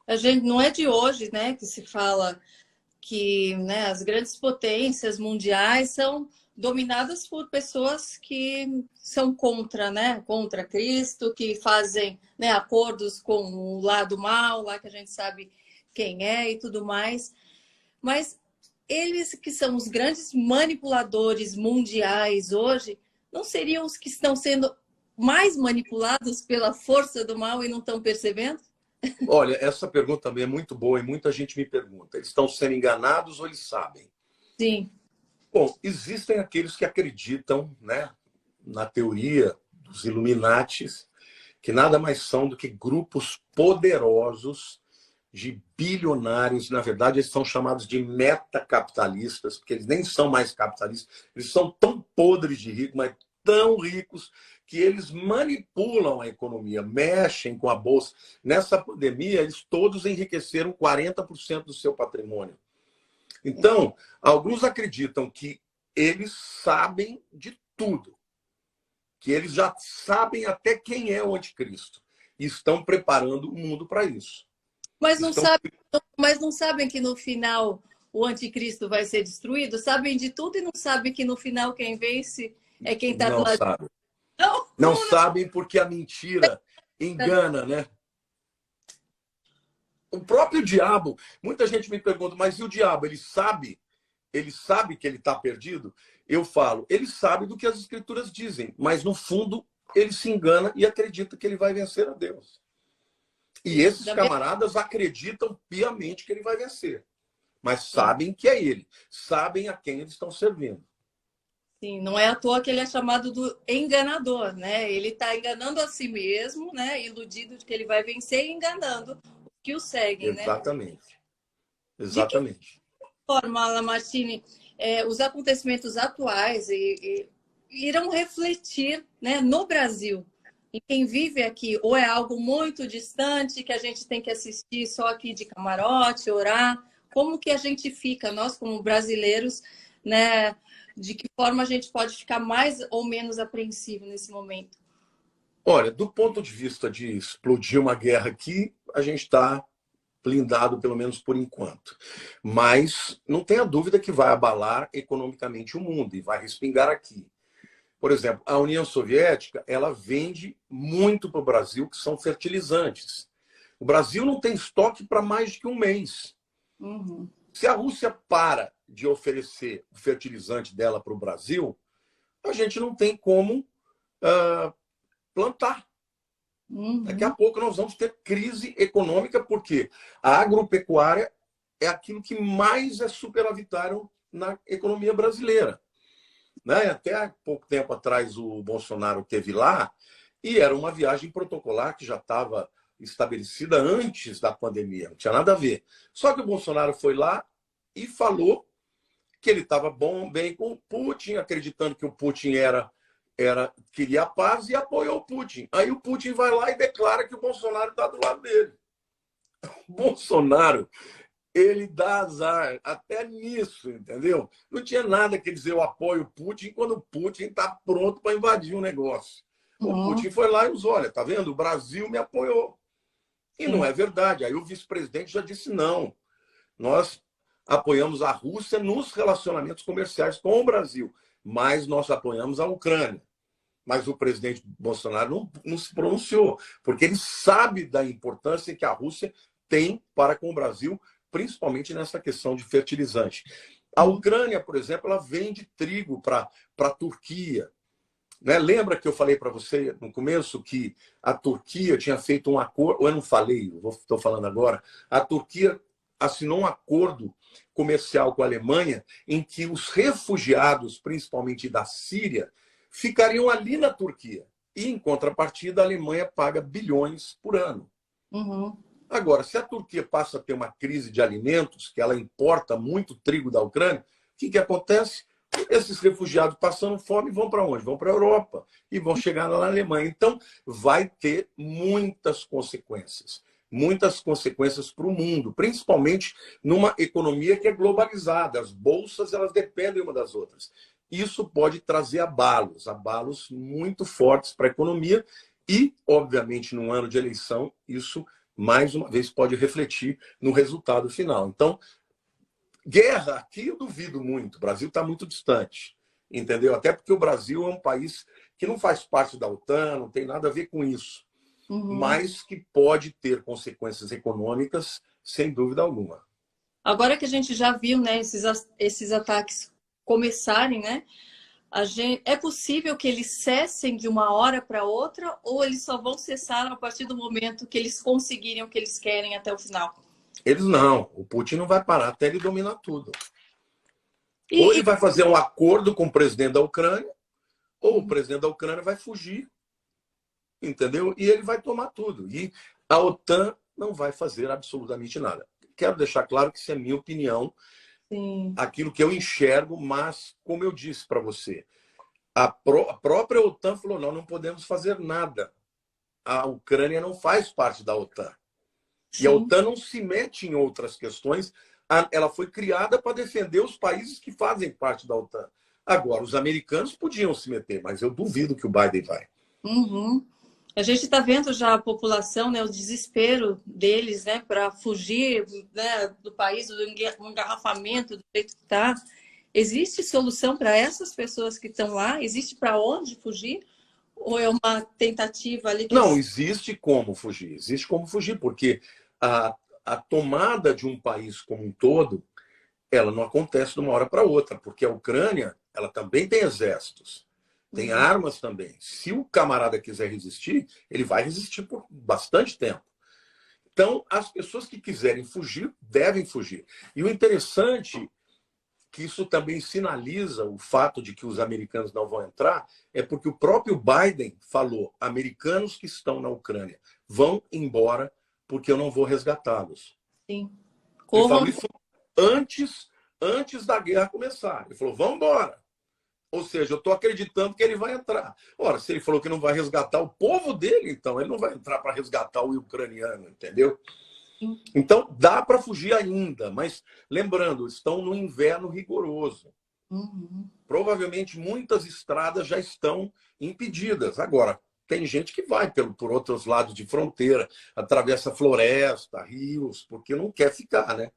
A gente não é de hoje, né, que se fala que, né, as grandes potências mundiais são dominadas por pessoas que são contra, né, contra Cristo, que fazem, né, acordos com o lado mal, lá que a gente sabe quem é e tudo mais. Mas eles que são os grandes manipuladores mundiais hoje, não seriam os que estão sendo mais manipulados pela força do mal e não estão percebendo? Olha, essa pergunta também é muito boa e muita gente me pergunta. Eles estão sendo enganados ou eles sabem? Sim. Bom, existem aqueles que acreditam, né, na teoria dos Illuminatis, que nada mais são do que grupos poderosos de bilionários. Na verdade, eles são chamados de metacapitalistas, porque eles nem são mais capitalistas. Eles são tão podres de ricos, mas tão ricos, que eles manipulam a economia, mexem com a bolsa. Nessa pandemia, eles todos enriqueceram 40% do seu patrimônio. Então, alguns acreditam que eles sabem de tudo, que eles já sabem até quem é o anticristo e estão preparando o mundo para isso. Mas não sabem que no final o anticristo vai ser destruído? Sabem de tudo e não sabem que no final quem vence é quem está do lado. Sabe. Não sabem porque a mentira engana, né? O próprio diabo, muita gente me pergunta, mas e o diabo, ele sabe? Ele sabe que ele está perdido? Eu falo, ele sabe do que as escrituras dizem, mas no fundo ele se engana e acredita que ele vai vencer a Deus. E esses camaradas acreditam piamente que ele vai vencer, mas sabem que é ele, sabem a quem eles estão servindo. Sim, não é à toa que ele é chamado do enganador, né? Ele está enganando a si mesmo, né? Iludido de que ele vai vencer e enganando que o seguem, Exatamente. Né? Exatamente. De que forma, Lamartine, os acontecimentos atuais irão refletir, né, no Brasil, em quem vive aqui, ou é algo muito distante que a gente tem que assistir só aqui de camarote, orar? Como que a gente fica, nós como brasileiros, né? De que forma a gente pode ficar mais ou menos apreensivo nesse momento? Olha, do ponto de vista de explodir uma guerra aqui, a gente está blindado, pelo menos por enquanto. Mas não tenha dúvida que vai abalar economicamente o mundo e vai respingar aqui. Por exemplo, a União Soviética, ela vende muito para o Brasil, que são fertilizantes. O Brasil não tem estoque para mais de que um mês. Uhum. Se a Rússia para de oferecer o fertilizante dela para o Brasil, a gente não tem como plantar. Uhum. Daqui a pouco nós vamos ter crise econômica, porque a agropecuária é aquilo que mais é superavitário na economia brasileira. Né? Até há pouco tempo atrás o Bolsonaro esteve lá e era uma viagem protocolar que já estava estabelecida antes da pandemia, não tinha nada a ver. Só que o Bolsonaro foi lá e falou que ele estava bem com o Putin, acreditando que o Putin queria a paz e apoiou o Putin. Aí o Putin vai lá e declara que o Bolsonaro está do lado dele. O Bolsonaro, ele dá azar até nisso, entendeu? Não tinha nada que dizer eu apoio o Putin quando o Putin está pronto para invadir um negócio. O Putin foi lá e usou, olha, tá vendo? O Brasil me apoiou. E não é verdade. Aí o vice-presidente já disse não. Nós apoiamos a Rússia nos relacionamentos comerciais com o Brasil, mas nós apoiamos a Ucrânia. Mas o presidente Bolsonaro não se pronunciou, porque ele sabe da importância que a Rússia tem para com o Brasil, principalmente nessa questão de fertilizante. A Ucrânia, por exemplo, ela vende trigo para a Turquia. Né? Lembra que eu falei para você no começo que a Turquia tinha feito um acordo, ou eu não falei, estou falando agora, a Turquia assinou um acordo comercial com a Alemanha em que os refugiados, principalmente da Síria, ficariam ali na Turquia. E, em contrapartida, a Alemanha paga bilhões por ano. Uhum. Agora, se a Turquia passa a ter uma crise de alimentos, que ela importa muito trigo da Ucrânia, o que acontece? Esses refugiados passando fome vão para onde? Vão para a Europa e vão chegar lá na Alemanha. Então, vai ter muitas consequências para o mundo, principalmente numa economia que é globalizada. As bolsas elas dependem uma das outras. Isso pode trazer abalos muito fortes para a economia e, obviamente, num ano de eleição, isso, mais uma vez, pode refletir no resultado final. Então, guerra aqui eu duvido muito. O Brasil está muito distante, entendeu? Até porque o Brasil é um país que não faz parte da OTAN, não tem nada a ver com isso, mas que pode ter consequências econômicas, sem dúvida alguma. Agora que a gente já viu, né, esses ataques começarem, né? É possível que eles cessem de uma hora para outra ou eles só vão cessar a partir do momento que eles conseguirem o que eles querem até o final? Eles não. O Putin não vai parar até ele dominar tudo. Ou ele vai fazer um acordo com o presidente da Ucrânia, ou o presidente da Ucrânia vai fugir, entendeu? E ele vai tomar tudo. E a OTAN não vai fazer absolutamente nada. Quero deixar claro que isso é minha opinião, aquilo que eu enxergo, mas, como eu disse para você, a própria OTAN falou, não podemos fazer nada. A Ucrânia não faz parte da OTAN. E a OTAN não se mete em outras questões. Ela foi criada para defender os países que fazem parte da OTAN. Agora, os americanos podiam se meter, mas eu duvido que o Biden vai. A gente está vendo já a população, né, o desespero deles, né, para fugir, né, do país, do engarrafamento, do jeito que está. Existe solução para essas pessoas que estão lá? Existe para onde fugir? Ou é uma tentativa ali que... Não, existe como fugir. Existe como fugir, porque a tomada de um país como um todo, ela não acontece de uma hora para outra, porque a Ucrânia, ela também tem exércitos, tem armas também. Se o camarada quiser resistir, ele vai resistir por bastante tempo. Então, as pessoas que quiserem fugir, devem fugir. E o interessante, que isso também sinaliza o fato de que os americanos não vão entrar, é porque o próprio Biden falou, americanos que estão na Ucrânia vão embora porque eu não vou resgatá-los. Sim. Ele falou isso antes da guerra começar. Ele falou, vamos embora. Ou seja, eu estou acreditando que ele vai entrar. Ora, se ele falou que não vai resgatar o povo dele, então ele não vai entrar para resgatar o ucraniano, entendeu? Então, dá para fugir ainda, mas lembrando, estão no inverno rigoroso. Provavelmente muitas estradas já estão impedidas. Agora, tem gente que vai por outros lados de fronteira, atravessa floresta, rios, porque não quer ficar, né?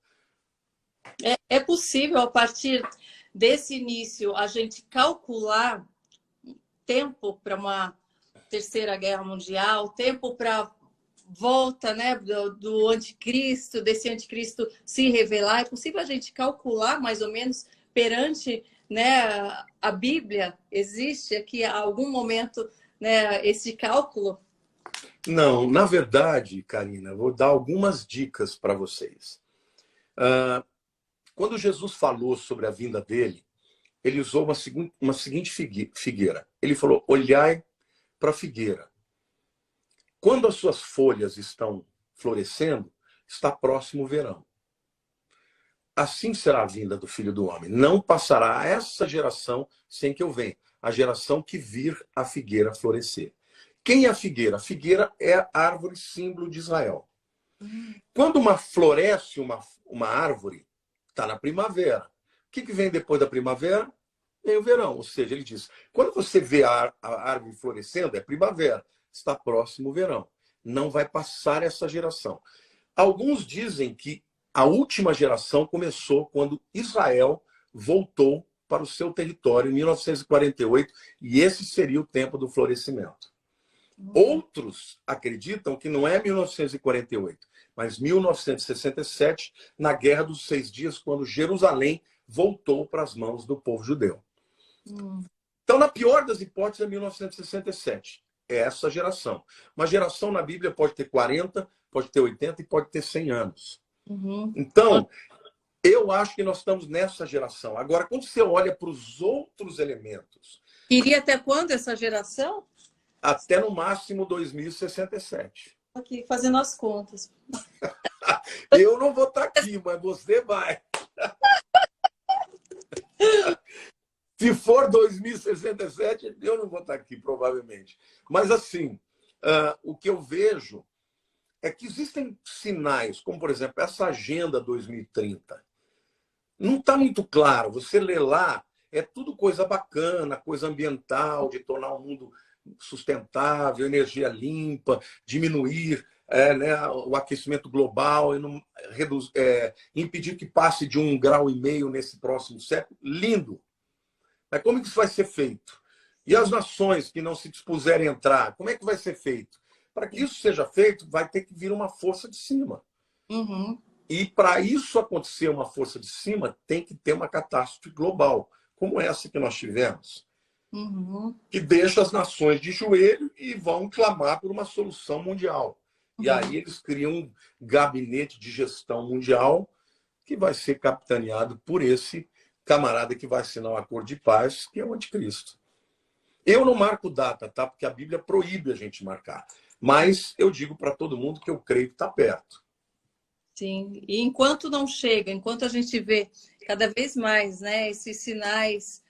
É possível, a partir desse início, a gente calcular tempo para uma terceira guerra mundial, tempo para volta, né, do anticristo, desse anticristo se revelar? É possível a gente calcular mais ou menos perante, né, a Bíblia? Existe aqui a algum momento, né, esse cálculo? Não, na verdade, Karina, vou dar algumas dicas para vocês. Quando Jesus falou sobre a vinda dele, ele usou uma seguinte figueira. Ele falou, olhai para a figueira. Quando as suas folhas estão florescendo, está próximo o verão. Assim será a vinda do Filho do Homem. Não passará essa geração sem que eu venha. A geração que vir a figueira florescer. Quem é a figueira? A figueira é a árvore símbolo de Israel. Quando floresce uma árvore, está na primavera. O que vem depois da primavera? Vem o verão. Ou seja, ele diz, quando você vê a árvore florescendo, é primavera. Está próximo o verão. Não vai passar essa geração. Alguns dizem que a última geração começou quando Israel voltou para o seu território em 1948, e esse seria o tempo do florescimento. Outros acreditam que não é 1948, mas 1967, na Guerra dos 6 Dias, quando Jerusalém voltou para as mãos do povo judeu. Então, na pior das hipóteses, é 1967. É essa geração. Uma geração na Bíblia pode ter 40, pode ter 80 e pode ter 100 anos. Então, eu acho que nós estamos nessa geração. Agora, quando você olha para os outros elementos... Iria até quando essa geração? Até no máximo 2067. Aqui, fazendo as contas. Eu não vou estar aqui, mas você vai. Se for 2067, eu não vou estar aqui, provavelmente. Mas, assim, o que eu vejo é que existem sinais, como, por exemplo, essa Agenda 2030. Não está muito claro. Você lê lá, é tudo coisa bacana, coisa ambiental, de tornar o mundo sustentável, energia limpa, diminuir né, o aquecimento global, e não, impedir que passe de 1,5 graus nesse próximo século. Lindo. Mas como que isso vai ser feito? E as nações que não se dispuserem a entrar, como é que vai ser feito? Para que isso seja feito, vai ter que vir uma força de cima. E para isso acontecer uma força de cima, tem que ter uma catástrofe global, como essa que nós tivemos, que deixa as nações de joelho e vão clamar por uma solução mundial. E aí eles criam um gabinete de gestão mundial que vai ser capitaneado por esse camarada que vai assinar um acordo de paz, que é o anticristo. Eu não marco data, tá? Porque a Bíblia proíbe a gente marcar. Mas eu digo para todo mundo que eu creio que está perto. Sim, e enquanto não chega, enquanto a gente vê cada vez mais, né, esses sinais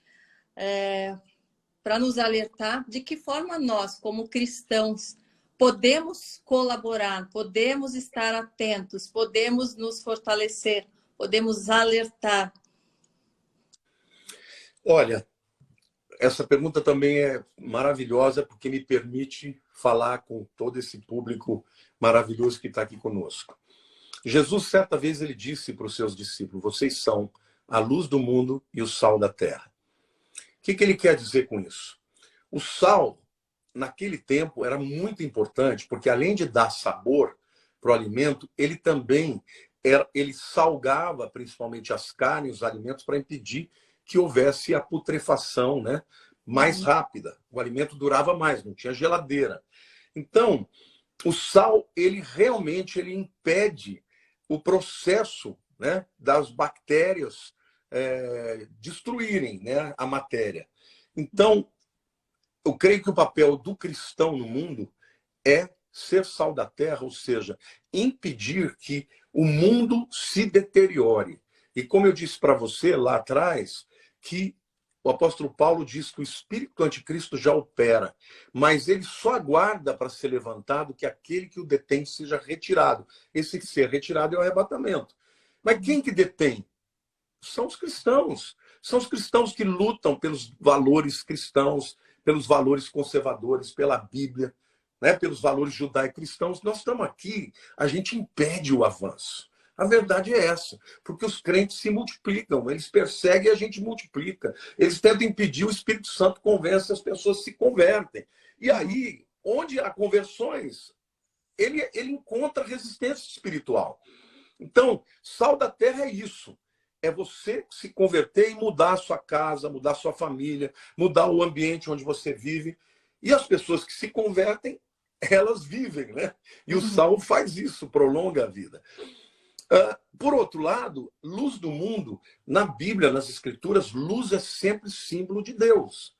para nos alertar, de que forma nós, como cristãos, podemos colaborar, podemos estar atentos, podemos nos fortalecer, podemos alertar. Olha, essa pergunta também é maravilhosa, porque me permite falar com todo esse público maravilhoso que está aqui conosco. Jesus, certa vez, ele disse para os seus discípulos: vocês são a luz do mundo e o sal da terra. O que ele quer dizer com isso? O sal, naquele tempo, era muito importante, porque além de dar sabor para o alimento, ele também ele salgava principalmente as carnes, os alimentos, para impedir que houvesse a putrefação, né, mais rápida. O alimento durava mais, não tinha geladeira. Então, o sal, ele realmente impede o processo, né, das bactérias destruírem, né, a matéria. Então, eu creio que o papel do cristão no mundo é ser sal da terra, ou seja, impedir que o mundo se deteriore. E como eu disse para você lá atrás, que o apóstolo Paulo diz que o espírito do anticristo já opera, mas ele só aguarda para ser levantado que aquele que o detém seja retirado. Esse ser retirado é o arrebatamento. Mas quem que detém? São os cristãos. São os cristãos que lutam pelos valores cristãos, pelos valores conservadores, pela Bíblia, né, pelos valores judaico-cristãos. Nós estamos aqui, a gente impede o avanço. A verdade é essa, porque os crentes se multiplicam, eles perseguem e a gente multiplica. Eles tentam impedir, o Espírito Santo convence, as pessoas se convertem. E aí, onde há conversões, ele encontra resistência espiritual. Então, sal da terra é isso. É você se converter e mudar a sua casa, mudar a sua família, mudar o ambiente onde você vive. E as pessoas que se convertem, elas vivem, né? E o sal faz isso, prolonga a vida. Por outro lado, luz do mundo, na Bíblia, nas Escrituras, luz é sempre símbolo de Deus.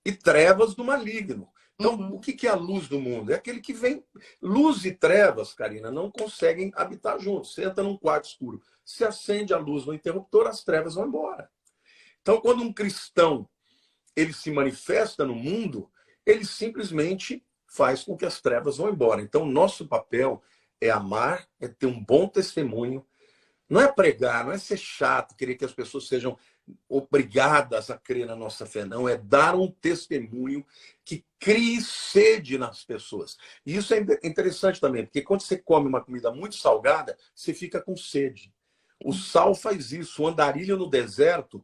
E trevas do maligno. Então, o que é a luz do mundo? É aquele que vem... Luz e trevas, Karina, não conseguem habitar juntos. Você entra num quarto escuro, se acende a luz no interruptor, as trevas vão embora. Então, quando um cristão ele se manifesta no mundo, ele simplesmente faz com que as trevas vão embora. Então, nosso papel é amar, é ter um bom testemunho. Não é pregar, não é ser chato, querer que as pessoas sejam obrigadas a crer na nossa fé, não. É dar um testemunho que crie sede nas pessoas. E isso é interessante também, porque quando você come uma comida muito salgada, você fica com sede. O sal faz isso. O andarilho no deserto,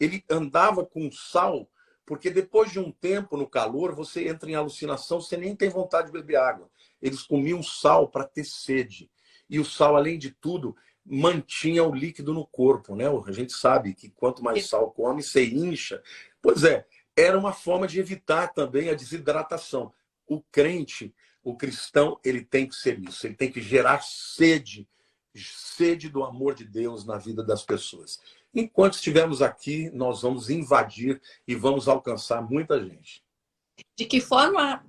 ele andava com sal, porque depois de um tempo no calor, você entra em alucinação, você nem tem vontade de beber água. Eles comiam sal para ter sede. E o sal, além de tudo, mantinha o líquido no corpo, né? A gente sabe que quanto mais sal come, você incha. Pois é, era uma forma de evitar também a desidratação. O crente, o cristão, ele tem que ser isso. Ele tem que gerar sede do amor de Deus na vida das pessoas. Enquanto estivermos aqui, nós vamos invadir e vamos alcançar muita gente. De que forma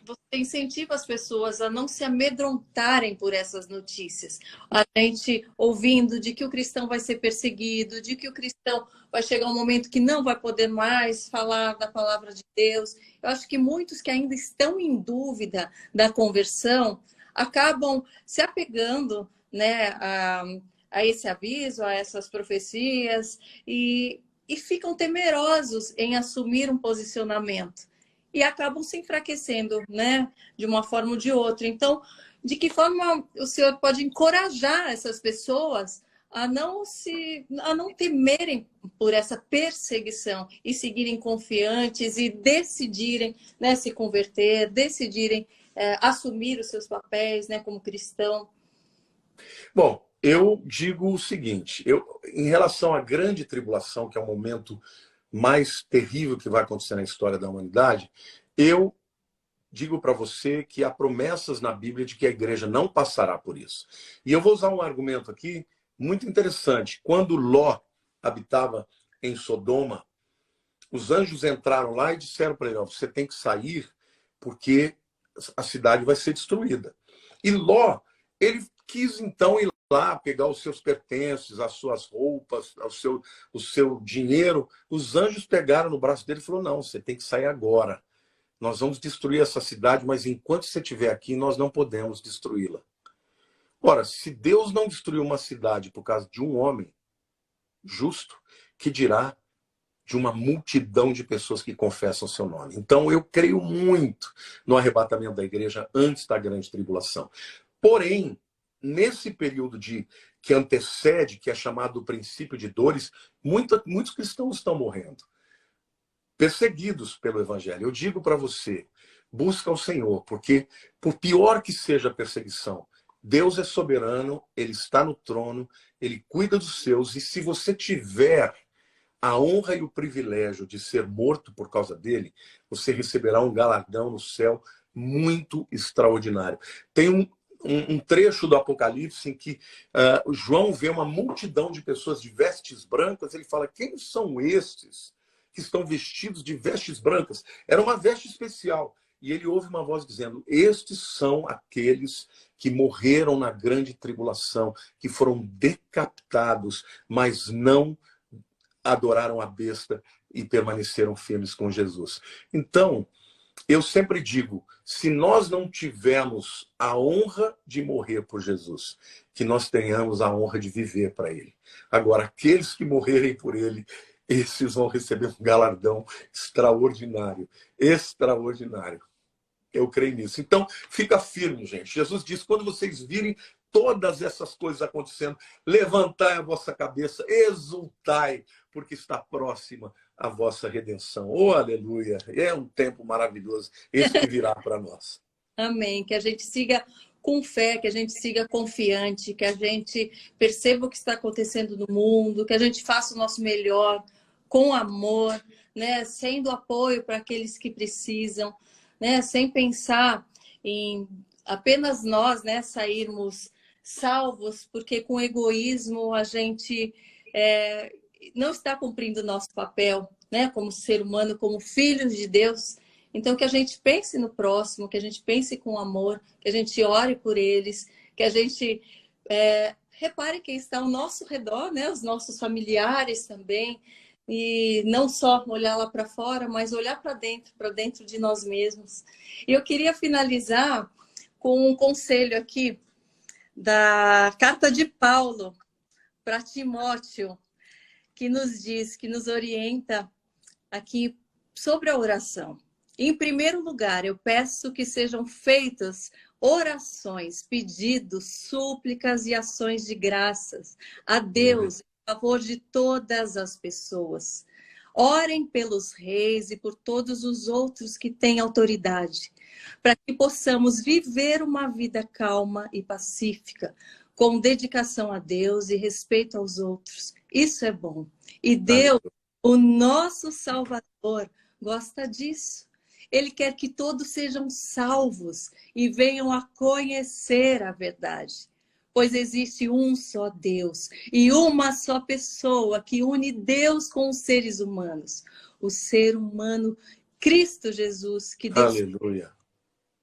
você incentiva as pessoas a não se amedrontarem por essas notícias? A gente ouvindo de que o cristão vai ser perseguido, de que o cristão vai chegar um momento que não vai poder mais falar da palavra de Deus. Eu acho que muitos que ainda estão em dúvida da conversão acabam se apegando, né, a esse aviso, a essas profecias, e ficam temerosos em assumir um posicionamento. E acabam se enfraquecendo, né, de uma forma ou de outra. Então, de que forma o senhor pode encorajar essas pessoas a não temerem por essa perseguição e seguirem confiantes e decidirem, né, se converter, decidirem assumir os seus papéis, né, como cristão? Bom, eu digo o seguinte, em relação à grande tribulação, que é o momento mais terrível que vai acontecer na história da humanidade, eu digo para você que há promessas na Bíblia de que a igreja não passará por isso. E eu vou usar um argumento aqui muito interessante. Quando Ló habitava em Sodoma, os anjos entraram lá e disseram para ele: você tem que sair porque a cidade vai ser destruída. E Ló, ele quis então ir lá pegar os seus pertences, as suas roupas, o seu dinheiro. Os anjos pegaram no braço dele e falaram: não, você tem que sair agora. Nós vamos destruir essa cidade, mas enquanto você estiver aqui, nós não podemos destruí-la. Ora, se Deus não destruiu uma cidade por causa de um homem justo, que dirá de uma multidão de pessoas que confessam seu nome? Então, eu creio muito no arrebatamento da igreja antes da grande tribulação. Porém, nesse período que antecede, que é chamado do princípio de dores, muitos cristãos estão morrendo, perseguidos pelo evangelho. Eu digo para você, busca o Senhor, porque por pior que seja a perseguição, Deus é soberano, Ele está no trono, Ele cuida dos seus, e se você tiver a honra e o privilégio de ser morto por causa dele, você receberá um galardão no céu muito extraordinário. Tem um trecho do Apocalipse em que João vê uma multidão de pessoas de vestes brancas. Ele fala: quem são estes que estão vestidos de vestes brancas? Era uma veste especial. E ele ouve uma voz dizendo: estes são aqueles que morreram na grande tribulação, que foram decapitados, mas não adoraram a besta e permaneceram firmes com Jesus. Então, eu sempre digo, se nós não tivermos a honra de morrer por Jesus, que nós tenhamos a honra de viver para ele. Agora, aqueles que morrerem por ele, esses vão receber um galardão extraordinário. Extraordinário. Eu creio nisso. Então, fica firme, gente. Jesus diz: quando vocês virem todas essas coisas acontecendo, levantai a vossa cabeça, exultai, porque está próxima a vossa redenção. Oh, aleluia! É um tempo maravilhoso esse que virá para nós. Amém. Que a gente siga com fé, que a gente siga confiante, que a gente perceba o que está acontecendo no mundo, que a gente faça o nosso melhor com amor, né? Sendo apoio para aqueles que precisam, né? Sem pensar em apenas nós, né, sairmos salvos, porque com egoísmo a gente não está cumprindo o nosso papel, né, como ser humano, como filhos de Deus. Então, que a gente pense no próximo, que a gente pense com amor, que a gente ore por eles, que a gente repare quem está ao nosso redor, né, os nossos familiares também, e não só olhar lá para fora, mas olhar para dentro de nós mesmos. E eu queria finalizar com um conselho aqui da carta de Paulo para Timóteo, que nos diz, que nos orienta aqui sobre a oração. Em primeiro lugar, eu peço que sejam feitas orações, pedidos, súplicas e ações de graças a Deus em favor de todas as pessoas. Orem pelos reis e por todos os outros que têm autoridade, para que possamos viver uma vida calma e pacífica, com dedicação a Deus e respeito aos outros. Isso é bom. E Deus O nosso Salvador gosta disso. Ele quer que todos sejam salvos e venham a conhecer a verdade. Pois existe um só Deus e uma só pessoa que une Deus com os seres humanos. O ser humano Cristo Jesus, que Deus Aleluia.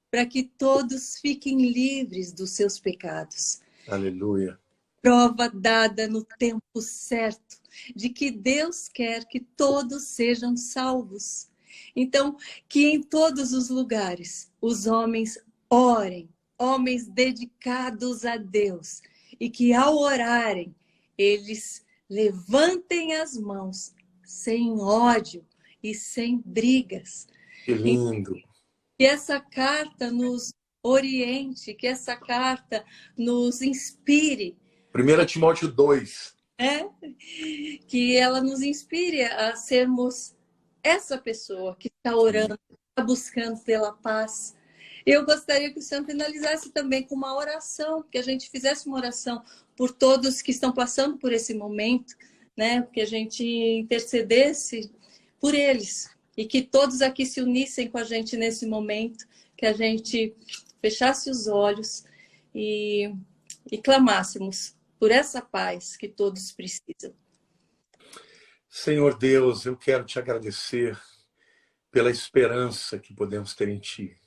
para que todos fiquem livres dos seus pecados. Aleluia. Prova dada no tempo certo de que Deus quer que todos sejam salvos. Então, que em todos os lugares os homens orem, homens dedicados a Deus, e que ao orarem, eles levantem as mãos sem ódio e sem brigas. Que lindo. Que essa carta nos oriente, que essa carta nos inspire. 1 Timóteo 2. Que ela nos inspire a sermos essa pessoa que está orando, que está buscando pela paz. Eu gostaria que o senhor finalizasse também com uma oração, que a gente fizesse uma oração por todos que estão passando por esse momento, né? Que a gente intercedesse por eles e que todos aqui se unissem com a gente nesse momento, que a gente fechasse os olhos e clamássemos por essa paz que todos precisam. Senhor Deus, eu quero te agradecer pela esperança que podemos ter em Ti.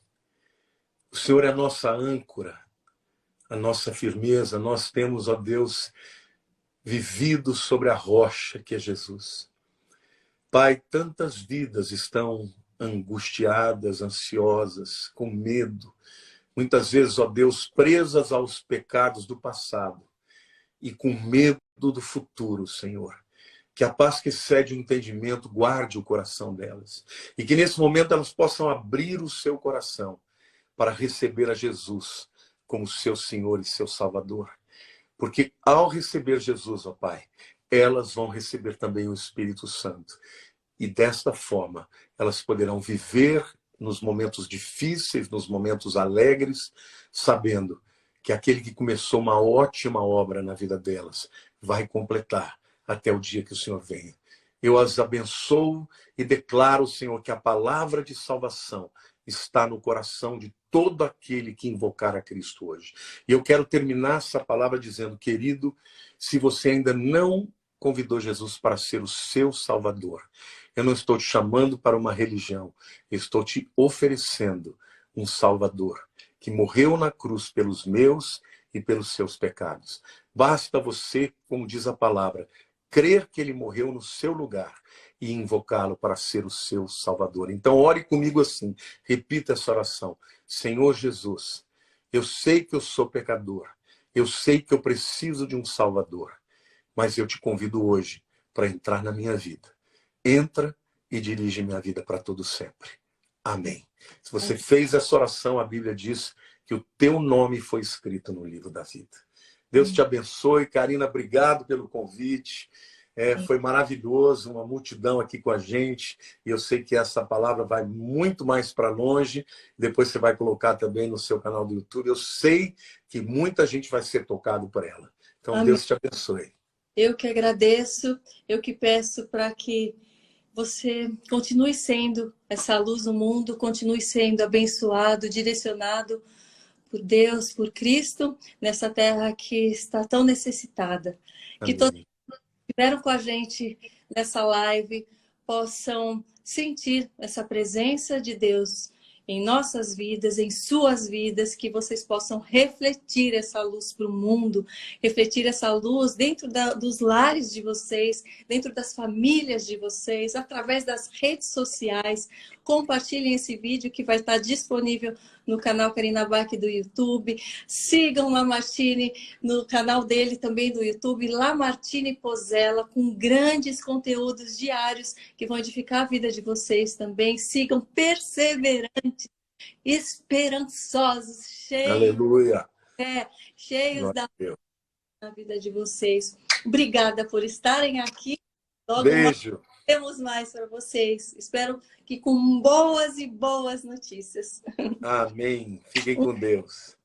O Senhor é a nossa âncora, a nossa firmeza. Nós temos, ó Deus, vivido sobre a rocha que é Jesus. Pai, tantas vidas estão angustiadas, ansiosas, com medo. Muitas vezes, ó Deus, presas aos pecados do passado e com medo do futuro, Senhor. Que a paz que excede o entendimento guarde o coração delas. E que nesse momento elas possam abrir o seu coração para receber a Jesus como seu Senhor e seu Salvador. Porque ao receber Jesus, ó Pai, elas vão receber também o Espírito Santo. E desta forma, elas poderão viver nos momentos difíceis, nos momentos alegres, sabendo que aquele que começou uma ótima obra na vida delas vai completar até o dia que o Senhor venha. Eu as abençoo e declaro, Senhor, que a palavra de salvação está no coração de todo aquele que invocar a Cristo hoje. E eu quero terminar essa palavra dizendo, querido, se você ainda não convidou Jesus para ser o seu Salvador, eu não estou te chamando para uma religião, eu estou te oferecendo um Salvador que morreu na cruz pelos meus e pelos seus pecados. Basta você, como diz a palavra, crer que ele morreu no seu lugar e invocá-lo para ser o seu Salvador. Então, ore comigo assim, repita essa oração. Senhor Jesus, eu sei que eu sou pecador, eu sei que eu preciso de um Salvador, mas eu te convido hoje para entrar na minha vida. Entra e dirige minha vida para todo sempre. Amém. Se você fez essa oração, a Bíblia diz que o teu nome foi escrito no livro da vida. Deus te abençoe. Karina, obrigado pelo convite. Foi maravilhoso, uma multidão aqui com a gente. E eu sei que essa palavra vai muito mais para longe. Depois você vai colocar também no seu canal do YouTube. Eu sei que muita gente vai ser tocado por ela. Então, amém. Deus te abençoe. Eu que agradeço, eu que peço para que você continue sendo essa luz no mundo, continue sendo abençoado, direcionado por Deus, por Cristo, nessa terra que está tão necessitada. Amém. Que todos que estiveram com a gente nessa live possam sentir essa presença de Deus em nossas vidas, em suas vidas, que vocês possam refletir essa luz para o mundo, refletir essa luz dentro dos lares de vocês, dentro das famílias de vocês, através das redes sociais. Compartilhem esse vídeo que vai estar disponível no canal Karina Bach do YouTube. Sigam Lamartine no canal dele também do YouTube, Lamartine Pozella, com grandes conteúdos diários que vão edificar a vida de vocês também. Sigam perseverantes, esperançosos, cheios, aleluia. Cheios da vida de vocês. Obrigada por estarem aqui. Logo beijo. Temos mais para vocês. Espero que com boas e boas notícias. Amém. Fiquem com Deus.